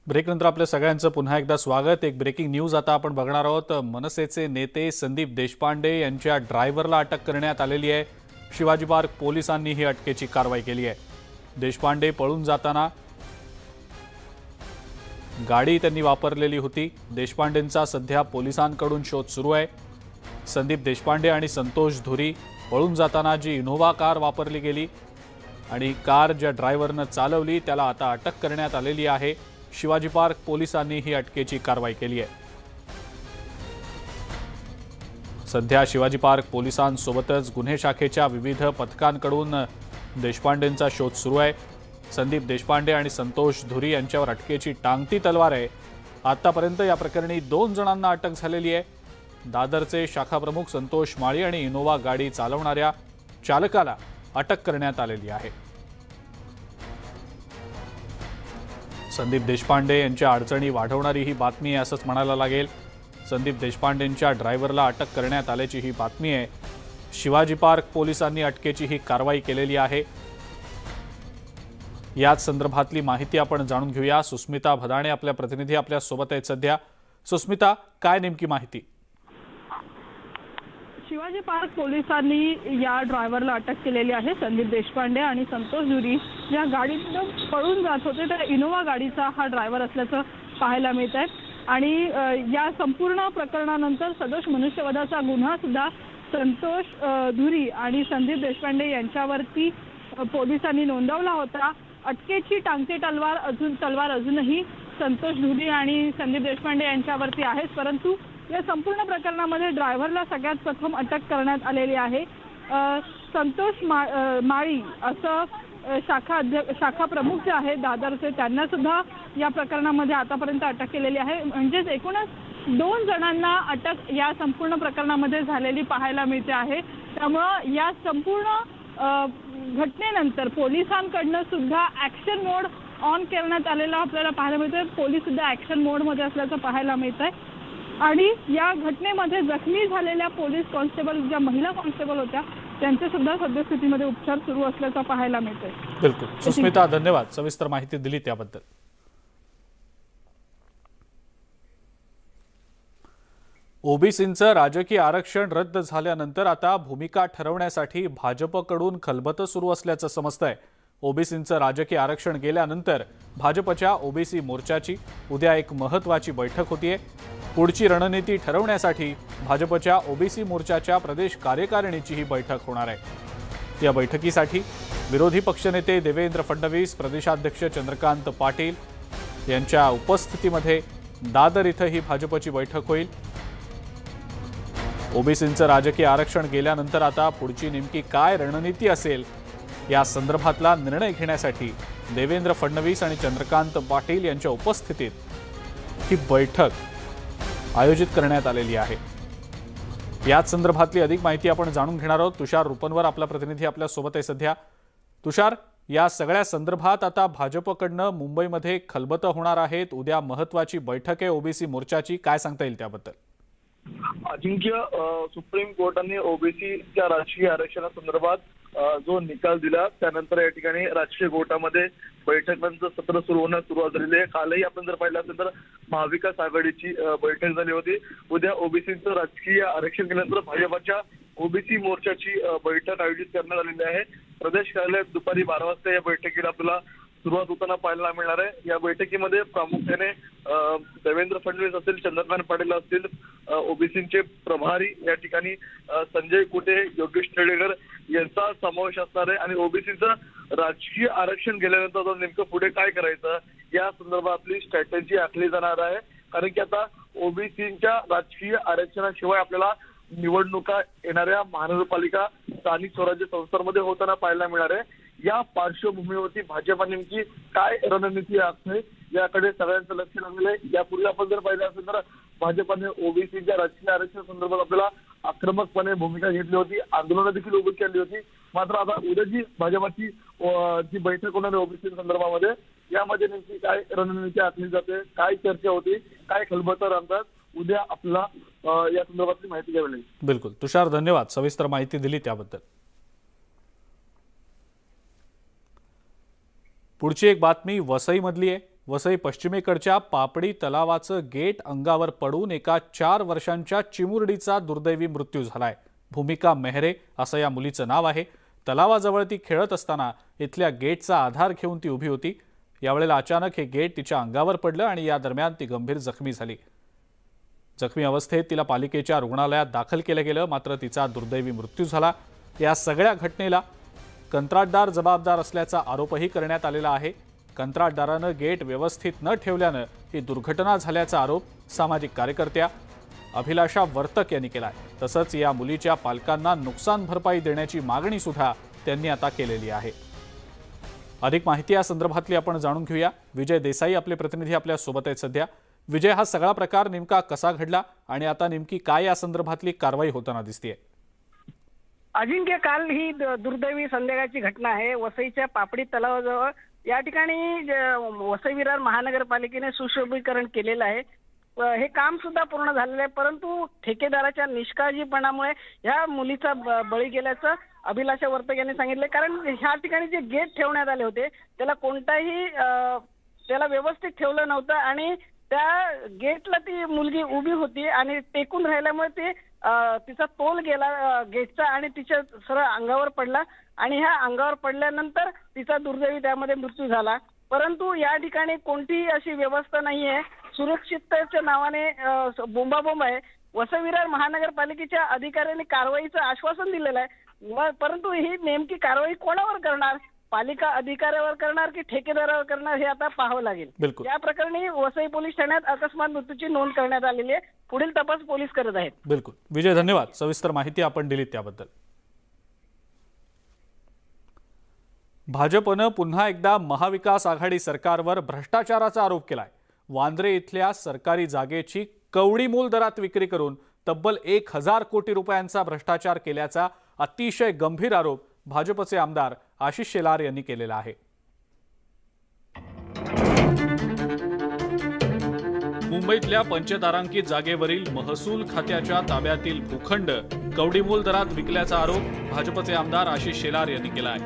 ब्रेकनंतर आपल्या सगळ्यांचं पुन्हा एकदा स्वागत। एक ब्रेकिंग न्यूज आता आपण बघणार आहोत। मनसेचे नेते संदीप देशपांडे यांच्या ड्रायव्हरला अटक करण्यात आलेली आहे। शिवाजी पार्क पोलिसांनी ही अटकेची कारवाई केली आहे। देशपांडे पळून जाताना गाडी त्यांनी वापरलेली होती। देशपांडेंचा सध्या पोलिसांकडून शोध सुरू आहे। संदीप देशपांडे आणि संतोष धुरी पळून जाताना जी इनोव्हा कार वापरली गेली आणि कार ज्या ड्रायव्हरनं चालवली त्याला आता अटक करण्यात आलेली आहे। शिवाजी पार्क पोलिसांनी ही अटकेची कारवाई केली आहे। सध्या शिवाजी पार्क पोलिसांसोबतच गुन्हे शाखेच्या विविध पथकांकडून देशपांडेंचा शोध सुरू आहे। संदीप देशपांडे आणि संतोष धुरी यांच्यावर अटकेची टांगती तलवार आहे। आतापर्यंत या प्रकरणी 2 जणांना अटक झालेली आहे। दादरचे शाखा प्रमुख संतोष माळी आणि इनोव्हा गाडी चालवणाऱ्या चालकाला अटक करण्यात आलेली आहे। संदीप देशपांडे यांच्या अडचणी वाढवणारी ही बातमी आहे असंच म्हणायला लागेल। संदीप देशपांडेंच्या ड्रायव्हरला अटक करण्यात आल्याची ही बातमी आहे। शिवाजी पार्क पोलिसांनी अटकेची ही कारवाई केलेली आहे। याच संदर्भातली माहिती आपण जाणून घेऊया। सुस्मिता भदाणे आपल्या प्रतिनिधी आपल्या सोबत आहेत सध्या। सुस्मिता, काय नेमकी माहिती? शिवाजी पार्क पोलिसांनी या ड्रायव्हरला अटक केलेली आहे। संदीप देशपांडे आणि संतोष धुरी या गाडीतून पळून जात होते तर इनोव्हा गाडीचा हा ड्रायव्हर असल्याचं पाहायला मिळत आहे। आणि या संपूर्ण प्रकरणानंतर सदोष मनुष्यवधाचा गुन्हा सुद्धा संतोष धुरी आणि संदीप देशपांडे यांच्यावरती पोलिसांनी नोंदवला होता। अटकेची टांगती तलवार अजूनही संतोष धुरी आणि संदीप देशपांडे यांच्यावरती आहे। परंतु या संपूर्ण प्रकरणामध्ये ड्रायव्हरला सगळ्यात प्रथम अटक करण्यात आलेली आहे। संतोष माळी असं शाखा प्रमुख जे आहेत दादरचे, त्यांना सुद्धा या प्रकरणामध्ये आतापर्यंत अटक केलेली आहे। म्हणजेच एकूणच 2 जणांना अटक या संपूर्ण प्रकरणामध्ये झालेली पाहायला मिळते आहे। त्यामुळे या संपूर्ण घटनेनंतर पोलिसांकडनं सुद्धा ॲक्शन मोड ऑन करण्यात आलेला आपल्याला पाहायला मिळतोय। पोलीस सुद्धा ऍक्शन मोडमध्ये असल्याचं पाहायला मिळत आहे आणि या घटनेमध्ये जखमी झालेल्या पोलीस कॉन्स्टेबल ज्या महिला कॉन्स्टेबल होत्या त्यांचे सुद्धा सद्यस्थितीमध्ये उपचार सुरू असल्याचं पाहायला मिळतंय। बिलकुल सुस्मिता, धन्यवाद सविस्तर माहिती दिली त्याबद्दल। ओबीसींचं राजकीय आरक्षण रद्द झाल्यानंतर आता भूमिका ठरवण्यासाठी भाजपकडून खलबतं सुरू असल्याचं समजतंय। ओबीसींचं राजकीय आरक्षण गेल्यानंतर भाजपच्या ओबीसी मोर्चाची उद्या एक महत्त्वाची बैठक होतीये। पुढची रणनीती ठरवण्यासाठी भाजपच्या ओबीसी मोर्चाच्या प्रदेश कार्यकारिणीची ही बैठक होणार आहे। या बैठकीसाठी विरोधी पक्षनेते देवेंद्र फडणवीस, प्रदेशाध्यक्ष चंद्रकांत पाटील यांच्या उपस्थितीमध्ये दादर इथं ही भाजपची बैठक होईल। ओबीसींचं राजकीय आरक्षण गेल्यानंतर आता पुढची नेमकी काय रणनीती असेल या संदर्भातला निर्णय घेण्यासाठी देवेंद्र फडणवीस आणि चंद्रकांत पाटील यांच्या उपस्थितीत ही बैठक आयोजित करण्यात आलेली आहे। याच संदर्भातली अधिक माहिती आपण जाणून घेणार आहोत। तुषार रुपनवर आपला प्रतिनिधी आपल्या सोबत आहे सध्या। तुषार, या सगळ्या संदर्भात आता भाजपकडनं मुंबईमध्ये खलबतं होणार आहेत। उद्या महत्त्वाची बैठक आहे ओबीसी मोर्चाची, काय सांगता येईल त्याबद्दल? अजिंक्य, सुप्रीम कोर्टाने ओबीसीच्या राजकीय आरक्षणासंदर्भात जो निकाल दिला त्यानंतर या ठिकाणी राजकीय कोर्टामध्ये बैठकांचं सत्र सुरू होण्यास सुरुवात झालेली आहे। कालही आपण जर पाहिलं असेल तर महाविकास आघाडीची बैठक झाली होती। उद्या ओबीसीचं राजकीय आरक्षण केल्यानंतर भाजपच्या ओबीसी मोर्चाची बैठक आयोजित करण्यात आलेली आहे। प्रदेश कार्यालयात दुपारी 12 वाजता या बैठकीला आपल्याला सुरुवात होताना पाहायला मिळणार आहे। या बैठकीमध्ये प्रामुख्याने देवेंद्र फडणवीस असतील, चंद्रकांत पाटील असतील, ओबीसीचे प्रभारी या ठिकाणी संजय कुटे, योगेश टेडेकर यांचा समावेश असणार आहे आणि ओबीसीचं राजकीय आरक्षण गेल्यानंतर नेमकं पुढे काय करायचं या संदर्भातली स्ट्रॅटेजी आखली जाणार आहे। कारण की आता ओबीसीच्या राजकीय आरक्षणाशिवाय आपल्याला निवडणुका येणाऱ्या महानगरपालिका स्थानिक स्वराज्य संस्थांमध्ये होताना पाहायला मिळणार आहे। या पार्श्वभूमीवरती भाजपा नेमकी काय रणनीती असते याकडे सगळ्यांचं लक्ष लागलेलं आहे। यापूर्वी आपण जर पाहिलं असेल तर भाजपाने ओबीसीच्या राजकीय आरक्षण संदर्भात आपल्याला आक्रमकपणे भूमिका घेतली होती, आंदोलनं देखील उभी केली होती। मात्र आता उद्या जी भाजपाची जी बैठक होणार आहे ओबीसी संदर्भामध्ये, यामध्ये नेमकी काय रणनीती आखली जाते, काय चर्चा होती, काय खलबतं रंगतात, उद्या आपल्याला या संदर्भातली माहिती घ्यावी लागेल। बिलकुल तुषार, धन्यवाद सविस्तर माहिती दिली त्याबद्दल। पुढची एक बातमी वसईमधली आहे। वसई पश्चिमेकडच्या पापडी तलावाचं गेट अंगावर पडून एका 4 वर्षांच्या चिमुरडीचा दुर्दैवी मृत्यू झालाय। भूमिका मेहरे असं या मुलीचं नाव आहे। तलावाजवळ ती खेळत असताना इथल्या गेटचा आधार घेऊन ती उभी होती। यावेळेला अचानक हे गेट तिच्या अंगावर पडलं आणि या दरम्यान ती गंभीर जखमी झाली। जखमी अवस्थेत तिला पालिकेच्या रुग्णालयात दाखल केलं गेलं, मात्र तिचा दुर्दैवी मृत्यू झाला। या सगळ्या घटनेला कंत्राटदार जबाबदार असल्याचा आरोपही करण्यात आलेला आहे। कंत्राटदारानं गेट व्यवस्थित न ठेवल्यानं ही दुर्घटना झाल्याचा आरोप सामाजिक कार्यकर्त्या अभिलाषा वर्तक यांनी केला आहे। तसंच या मुलीच्या पालकांना नुकसान भरपाई देण्याची मागणी सुद्धा त्यांनी आता केलेली आहे। अधिक माहिती या संदर्भातली आपण जाणून घेऊया। विजय देसाई आपले प्रतिनिधी आपल्या सोबत आहेत सध्या। विजय, हा सगळा प्रकार नेमका कसा घडला आणि आता नेमकी काय या संदर्भातली कारवाई होताना दिसतेय? अजिंक्य, काल ही दुर्दैवी संध्याकाळची घटना आहे वसईच्या पापडी तलावाजवळ। या ठिकाणी वसई विरार महानगरपालिकेने सुशोभीकरण केलेलं आहे। हे काम सुद्धा पूर्ण झालेलं आहे, परंतु ठेकेदाराच्या निष्काळजीपणामुळे ह्या मुलीचा बळी गेल्याचं अभिलाषा वर्तक यांनी सांगितलं। कारण ह्या ठिकाणी जे गेट ठेवण्यात आले होते त्याला कोणताही त्याला व्यवस्थित ठेवलं नव्हतं आणि त्या गेटला ती मुलगी उभी होती आणि टेकून राहिल्यामुळे ते तिचा तोल गेला गेटचा आणि तिच्या सरळ अंगावर पडला आणि ह्या अंगावर पडल्यानंतर तिचा दुर्दैवी त्यामध्ये मृत्यू झाला। परंतु या ठिकाणी कोणतीही अशी व्यवस्था नाही आहे। सुरक्षिततेच्या नावाने बोंबाबोंब आहे। वसई विरार महानगरपालिकेच्या अधिकाऱ्यांनी कारवाईचं आश्वासन दिलेलं आहे, परंतु ही नेमकी कारवाई कोणावर करणार, पालिका अधिकाऱ्यावर करणार की ठेकेदारावर करणार हे आता पाहावं लागेल। या प्रकरणी वसई पोलीस ठाण्यात अकस्मात मृत्यूची नोंद करण्यात आलेली आहे। पुढील तपास पोलीस करत आहेत। बिलकुल विजय, धन्यवाद सविस्तर माहिती आपण दिली त्याबद्दल। भाजपनं पुन्हा एकदा महाविकास आघाडी सरकारवर भ्रष्टाचाराचा आरोप केलाय। वांद्रे इथल्या सरकारी जागेची कवडी मोल दरात विक्री करून तब्बल 1000 कोटी रुपयांचा भ्रष्टाचार केल्याचा अतिशय गंभीर आरोप भाजपचे आमदार आशिष शेलार यांनी केलेला आहे। मुंबईतल्या पंचतारांकित जागेवरील महसूल खात्याच्या ताब्यातील भूखंड कवडीमोल दरात विकल्याचा आरोप भाजपचे आमदार आशिष शेलार यांनी केलाय।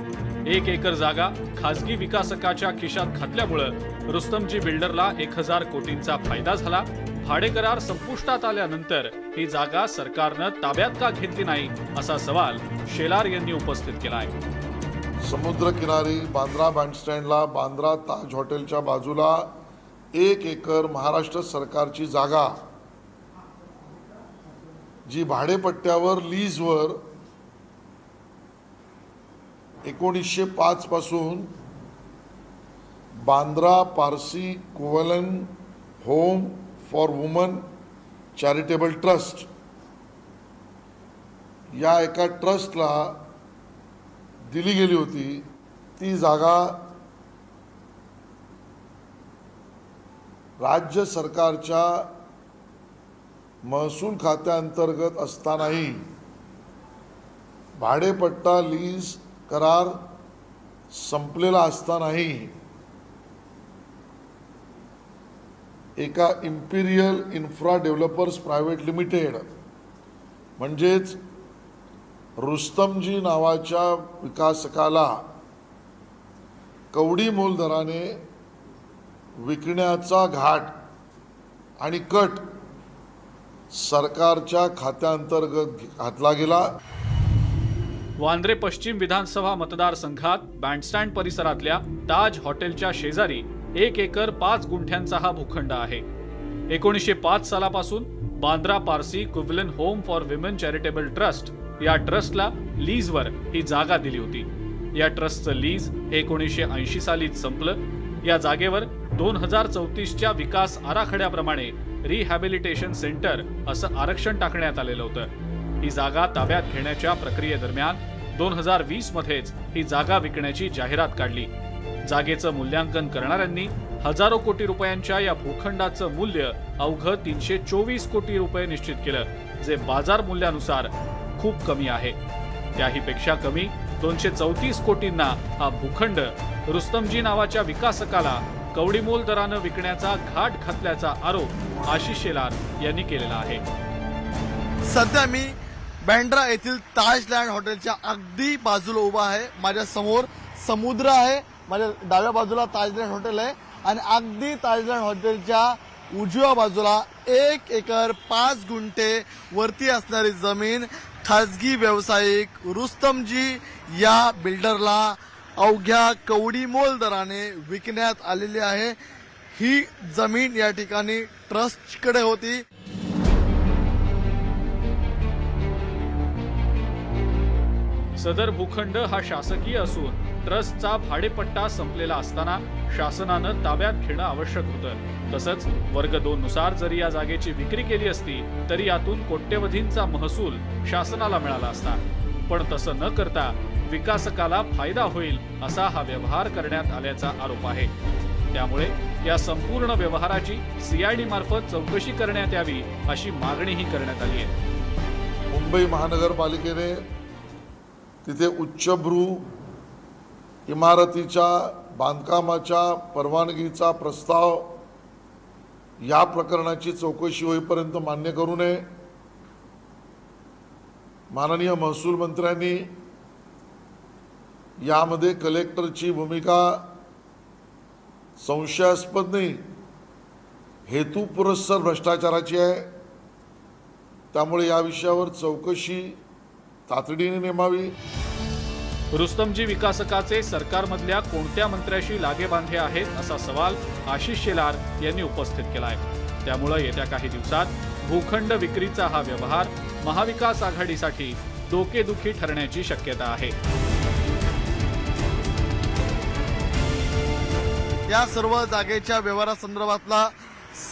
1 एकर जागा खासगी विकासकाच्या खिशात घातल्यामुळे रुस्तमजी बिल्डरला 1000 कोटींचा फायदा झाला। भाडे करार संपुष्टात आल्यानंतर ही जागा सरकारनं ताब्यात का घेतली नाही असा सवाल शेलार यांनी उपस्थित केलाय। समुद्रकिनारी बांद्रा बँडस्टँडला बांद्रा ताज हॉटेलच्या बाजूला 1 एकर महाराष्ट्र सरकारची जागा जी भाडेपट्ट्यावर लीजवर 1905 पासून Bandra Parsi कोवलन home for woman charitable trust या एका ट्रस्टला दिली गेली होती। ती जागा राज्य सरकारच्या महसूल खात्याअंतर्गत असतानाही भाडेपट्टा लीज करार संपलेला असतानाही एका Imperial infra developers private limited म्हणजेच रुस्तमजी नावाच्या विकासकाला कवडीमोल दराने विकण्याचा घाट आणि कट सरकारच्या खात्याअंतर्गत घातला गेला। वांद्रे पश्चिम विधानसभा मतदारसंघात बँडस्टँड परिसरातल्या ताज हॉटेलच्या शेजारी 1 एकर 5 गुंठ्यांचा हा भूखंड आहे। 1905 सालापासून बांद्रा पारसी कुवलन home for women charitable trust या ट्रस्टला लीजवर ही जागा दिली होती। या ट्रस्टचं लीज 1980 सालीच संपलं। या जागेवर 2034च्या विकास आराखड्याप्रमाणे रिहॅबिलिटेशन सेंटर असं आरक्षण टाकण्यात आलेलं होतं। ही जागा ताब्यात घेण्याच्या प्रक्रियेदरम्यान 2020 मध्येच ही जागा विकण्याची जाहिरात काढली। जागेचं मूल्यांकन करणाऱ्यांनी हजारो कोटी रुपयांच्या या भूखंडाचं मूल्य अवघं 324 कोटी रुपये निश्चित केलं, जे बाजार मूल्यानुसार खूप कमी आहे। त्याहीपेक्षा कमी 234 कोटींना हा भूखंड रुस्तमजी नावाच्या विकासकाला कवडीमोल दरानं विकण्याचा घाट घातल्याचा आरोप आशिष शेलार यांनी केलेला आहे। सध्या मी बँड्रा येथील ताजलँड हॉटेलच्या अगदी बाजूला उभा आहे। माझ्या समोर समुद्र आहे, माझ्या डाव्या बाजूला ताजलँड हॉटेल आहे आणि अगदी ताजलँड हॉटेलच्या उजव्या बाजूला 1 एकर 5 गुंठे वरती असणारी जमीन खाजगी व्यावसायिक रुस्तमजी या बिल्डरला अवघ्या कवडीमोल दराने विकण्यात आलेली आहे। ही जमीन या ठिकाणी ट्रस्टकडे होती। सदर भूखंड हा शासकीय असून ट्रस्टचा भाडेपट्टा संपलेला असताना शासनानं ताब्यात घेणं आवश्यक होतं। तसंच वर्ग 2 नुसार जरी या जागेची विक्री केली असती तरी यातून कोट्यवधींचा महसूल शासनाला मिळाला असता, पण तसं न करता विकासकाला फायदा होईल असा हा व्यवहार करण्यात आल्याचा आरोप आहे। त्यामुळे या संपूर्ण व्यवहाराची सीआयडी मार्फत चौकशी करण्यात यावी अशी मागणीही करण्यात आली आहे। मुंबई महानगरपालिकेने तिथे उच्चभ्रू इमारतीच्या बांधकामाच्या परवानगीचा प्रस्ताव या प्रकरणाची चौकशी होईपर्यंत मान्य करू नये। माननीय महसूल मंत्र्यांनी यामध्ये कलेक्टरची भूमिका संशयास्पद नाही, हेतुपुरस्सर भ्रष्टाचाराची आहे। त्यामुळे या विषयावर चौकशी तातडीने नेमावी। रुस्तमजी विकासकाचे सरकारमधल्या कोणत्या मंत्र्याशी लागेबांधे आहेत असा सवाल आशिष शेलार यांनी उपस्थित केलाय। त्यामुळे येत्या काही दिवसात भूखंड विक्रीचा हा व्यवहार महाविकास आघाडीसाठी डोकेदुखी ठरण्याची शक्यता आहे। या सर्व जागेच्या व्यवहारासंदर्भातला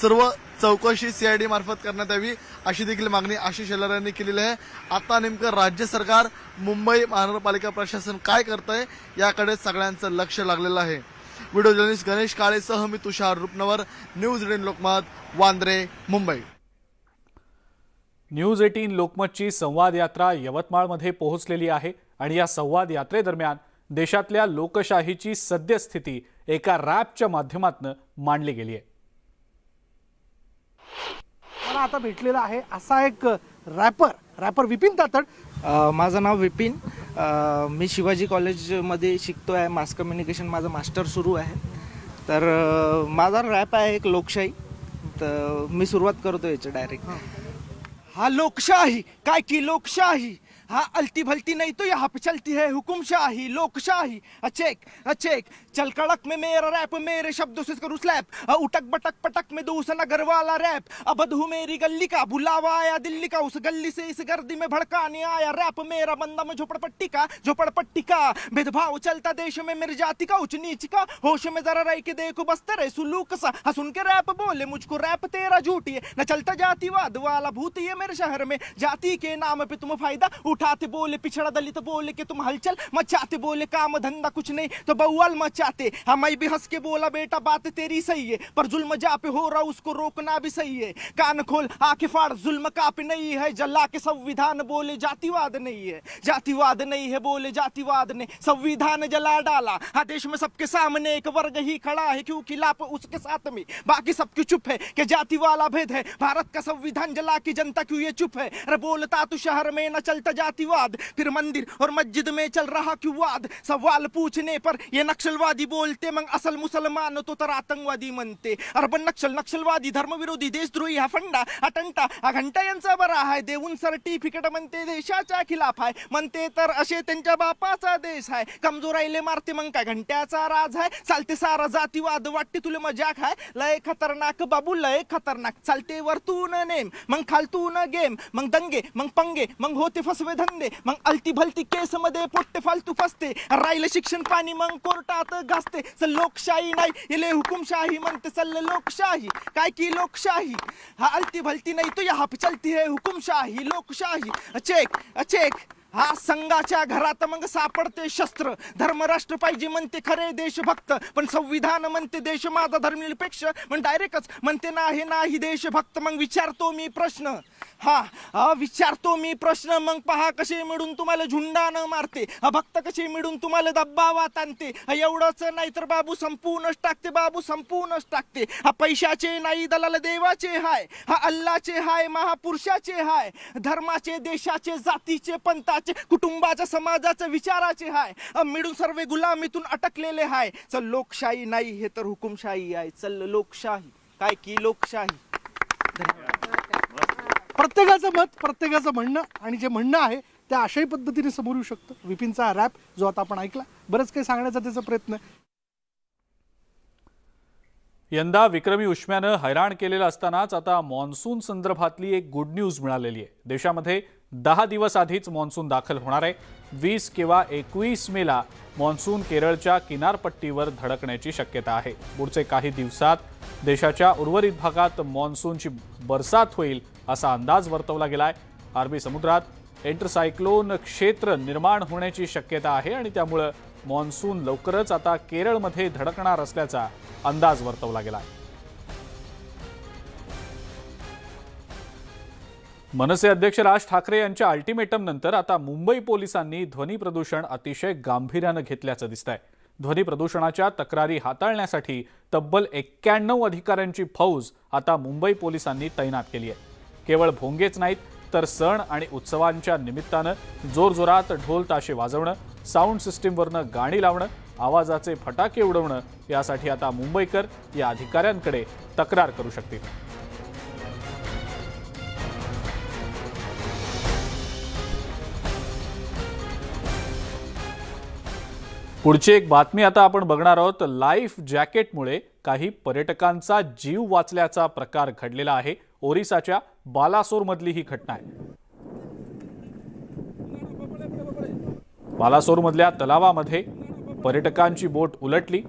सर्व चौकशी सीआयडी मार्फत करण्यात यावी अशी देखील मागणी आशिष शेलार यांनी केलेली आहे। आता नेमकं राज्य सरकार, मुंबई महानगरपालिका प्रशासन काय करतंय याकडे सगळ्यांचं लक्ष लागलेलं आहे। व्हिडिओ जर्नलिस्ट गणेश काळेसह मी तुषार रुपनवर, न्यूज 18 लोकमत, वांद्रे, मुंबई। न्यूज 18 लोकमतची संवाद यात्रा यवतमाळमध्ये पोहोचलेली आहे आणि या संवाद यात्रेदरम्यान देशातल्या लोकशाहीची सद्यस्थिती एका रॅपच्या माध्यमातून मांडली गेली आहे। मला आता भेटलेला आहे असा एक रॅपर विपिन तातड. माझं नाव विपिन. मी शिवाजी कॉलेजमध्ये शिकतो आहे. मास कम्युनिकेशन माझं मास्टर सुरू आहे. तर माझा रॅप आहे एक लोकशाही. तर मी सुरुवात करतो याची डायरेक्ट. हा लोकशाही काय की लोकशाही, हाँ अलती भलती नहीं तो यहाँ पे चलती है हुकुमशाही लोकशाही. अचेक चल कड़क में मेरा रैप, मेरे शब्दों से करूँ स्लैप. उटक बटक पटक में दूसरा नगर वाला रैप. अबद हूँ मेरी गली का, बुलावा आया दिल्ली का, उस गली से इस गर्दी में भड़काने आया रैप. मेरा बंदा में झोपड़पट्टी का भेदभाव चलता देश में, मेरी जाति का उच्च नीच का. होश में जरा रह के देखो बस तेरे सुलूक सा. सुन के रैप बोले मुझको रैप तेरा झूठी है. न चलता जातिवाद वाला भूत ये मेरे शहर में. जाति के नाम पे तुम फायदा उठाते, बोले पिछड़ा दलित बोले कि तुम हलचल मचाते. बोले काम धंधा कुछ नहीं तो बवाल मचाते. हाँ मैं भी हंस के बोला बेटा बात तेरी सही है, पर जुल्म जहाँ पे हो रहा उसको रोकना भी सही है. कान खोल आंखें फाड़ जुल्म का पे नहीं है. जला के संविधान बोले जातिवाद नहीं है. जातिवाद नहीं है बोले जातिवाद ने संविधान जला डाला. हाँ देश में सबके सामने एक वर्ग ही खड़ा है, क्यों खिलाफ उसके साथ में बाकी सबकी चुप है कि जाति वाला भेद है. भारत का संविधान जला की जनता क्यों ये चुप है. अरे बोलता तू शहर में न चलता जातिवाद, फिर मंदिर और मस्जिद में चल रहा क्यों वाद. सवाल पूछने पर ये नक्सलवादी बोलते, मग असल मुसलमान तो तर आतंकवादी म्हणते. अर्बन नक्षलवादी धर्मविरोधी देशद्रोही हा फंडा अटंटा हा घंटा यांचा बरा आहे. देऊन सर्टिफिकेट म्हणते देशाच्या खिलाफ आहे, म्हणते तर असे त्यांच्या बापाचा देश आहे. कमजोर आईले मारते मग काय घंट्याचा राज आहे. चालते सारा जातीवाद वाटते तुले मजाक आहे. लय खतरनाक बाबू लय खतरनाक. चालते वरतून नेम मग खालतून गेम, मग दंगे मग पंगे मग होते फसवे धंदे. मग अलती भलती केस मध्ये पोट्टे फालतू फसते. राहिलं शिक्षण पाणी मग कोर्टात घासते. चल लोकशाही नाही इले हुकुमशाही म्हणते. चल लोकशाही काय की लोकशाही, हा अलती भलती नाही तो यहाँ पे चलती है हुकुमशाही लोकशाही. अचेक हा संघाच्या घरात मग सापडते शस्त्र. धर्मराष्ट्र पाहिजे म्हणते खरे देशभक्त, पण संविधान म्हणते देश माझा धर्मनिरपेक्ष. मग डायरेक्टच म्हणते नाही देशभक्त. मग विचारतो मी प्रश्न, विचारतो मी प्रश्न. मग पहा कसे मिळून तुम्हाला झुंडानं मारते. भक्त कसे मिळून तुम्हाला दबावात आणते. एवढंच नाही तर बाबू संपूर्णच टाकते. हा पैशाचे नाही दलाल देवाचे हाय. हा अल्लाचे हाय महापुरुषाचे हाय. धर्माचे देशाचे जातीचे पंथाचे कुटुंबाच्या समाजाचे विचाराचे हाय. मिळून सर्व गुलामीतून अटकलेले हाय. चल लोकशाही नाही हे तर हुकुमशाही आहे. चल लोकशाही काय की लोकशाही. प्रत्येकाचं मत, प्रत्येकाचं म्हणणं आणि जे म्हणणं आहे त्या अशाही पद्धतीने समोर येऊ शकतं. विपिनचा रॅप जो आता आपण ऐकला, बरंच काही सांगण्याचा त्याचा प्रयत्न. यंदा विक्रमी उष्म्यानं हैराण केलेलं असतानाच आता मॉन्सून संदर्भातली एक गुड न्यूज मिळालेली आहे. देशामध्ये 10 दिवस आधीच मॉन्सून दाखल होणार आहे. 20 किंवा 21 मेला मॉन्सून केरळच्या किनारपट्टीवर धडकण्याची शक्यता आहे. पुढचे काही दिवसात देशाच्या उर्वरित भागात मॉन्सूनची बरसात होईल असा अंदाज वर्तवला गेलाय. अरबी समुद्रात एंटरसायक्लोन क्षेत्र निर्माण होण्याची शक्यता आहे आणि त्यामुळे मॉन्सून लवकरच आता केरळमध्ये धडकणार असल्याचा अंदाज वर्तवला गेलाय. मनसे अध्यक्ष राज ठाकरे यांच्या अल्टिमेटम नंतर आता मुंबई पोलिसांनी ध्वनी प्रदूषण अतिशय गांभीर्याने घेतल्याचं दिसतंय. ध्वनी प्रदूषणाच्या तक्रारी हाताळण्यासाठी तब्बल 91 अधिकाऱ्यांची फौज आता मुंबई पोलिसांनी तैनात केली आहे. केवळ भोंगेच नाहीत तर सण आणि उत्सवांच्या निमित्तानं जोरजोरात ढोल ताशे वाजवणं, साऊंड सिस्टीमवरनं गाणी लावणं, आवाजाचे फटाके उडवणं यासाठी आता मुंबईकर या अधिकाऱ्यांकडे तक्रार करू शकतील. पुढची एक बातमी आता आपण बघणार आहोत. लाईफ जॅकेटमुळे काही पर्यटकांचा जीव वाचल्याचा प्रकार घडलेला आहे. ओरिसाच्या बालासोरमधली ही घटना आहे. बालासोरमधल्या तलावामध्ये पर्यटकांची बोट उलटली.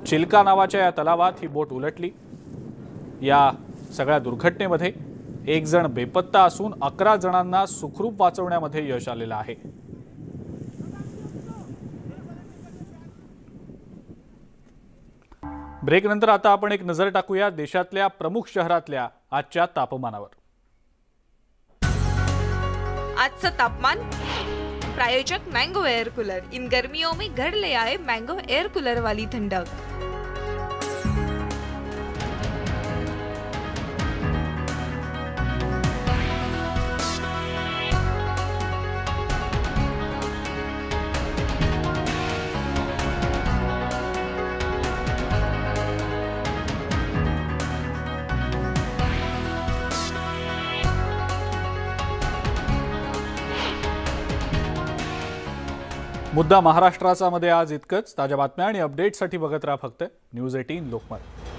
चिल्का नावाच्या या तलावात ही बोट उलटली. या सगळ्या दुर्घटनेमध्ये 1 जण बेपत्ता असून 11 जणांना सुखरूप वाचवण्यामध्ये यश आलेलं आहे. ब्रेक नंतर आता आपण एक नजर टाकूया देशातल्या प्रमुख शहरातल्या आजच्या तापमानावर. आजचं तापमान प्रायोजक मैंगो एयर कूलर. इन गर्मियों में घर ले आए मैंगो एयर कूलर वाली ठंडक. मुद्दा महाराष्ट्राचा मध्ये आज इतकंच. ताज्या बातम्या आणि अपडेट्ससाठी बघत राहा फक्त न्यूज 18 लोकमत.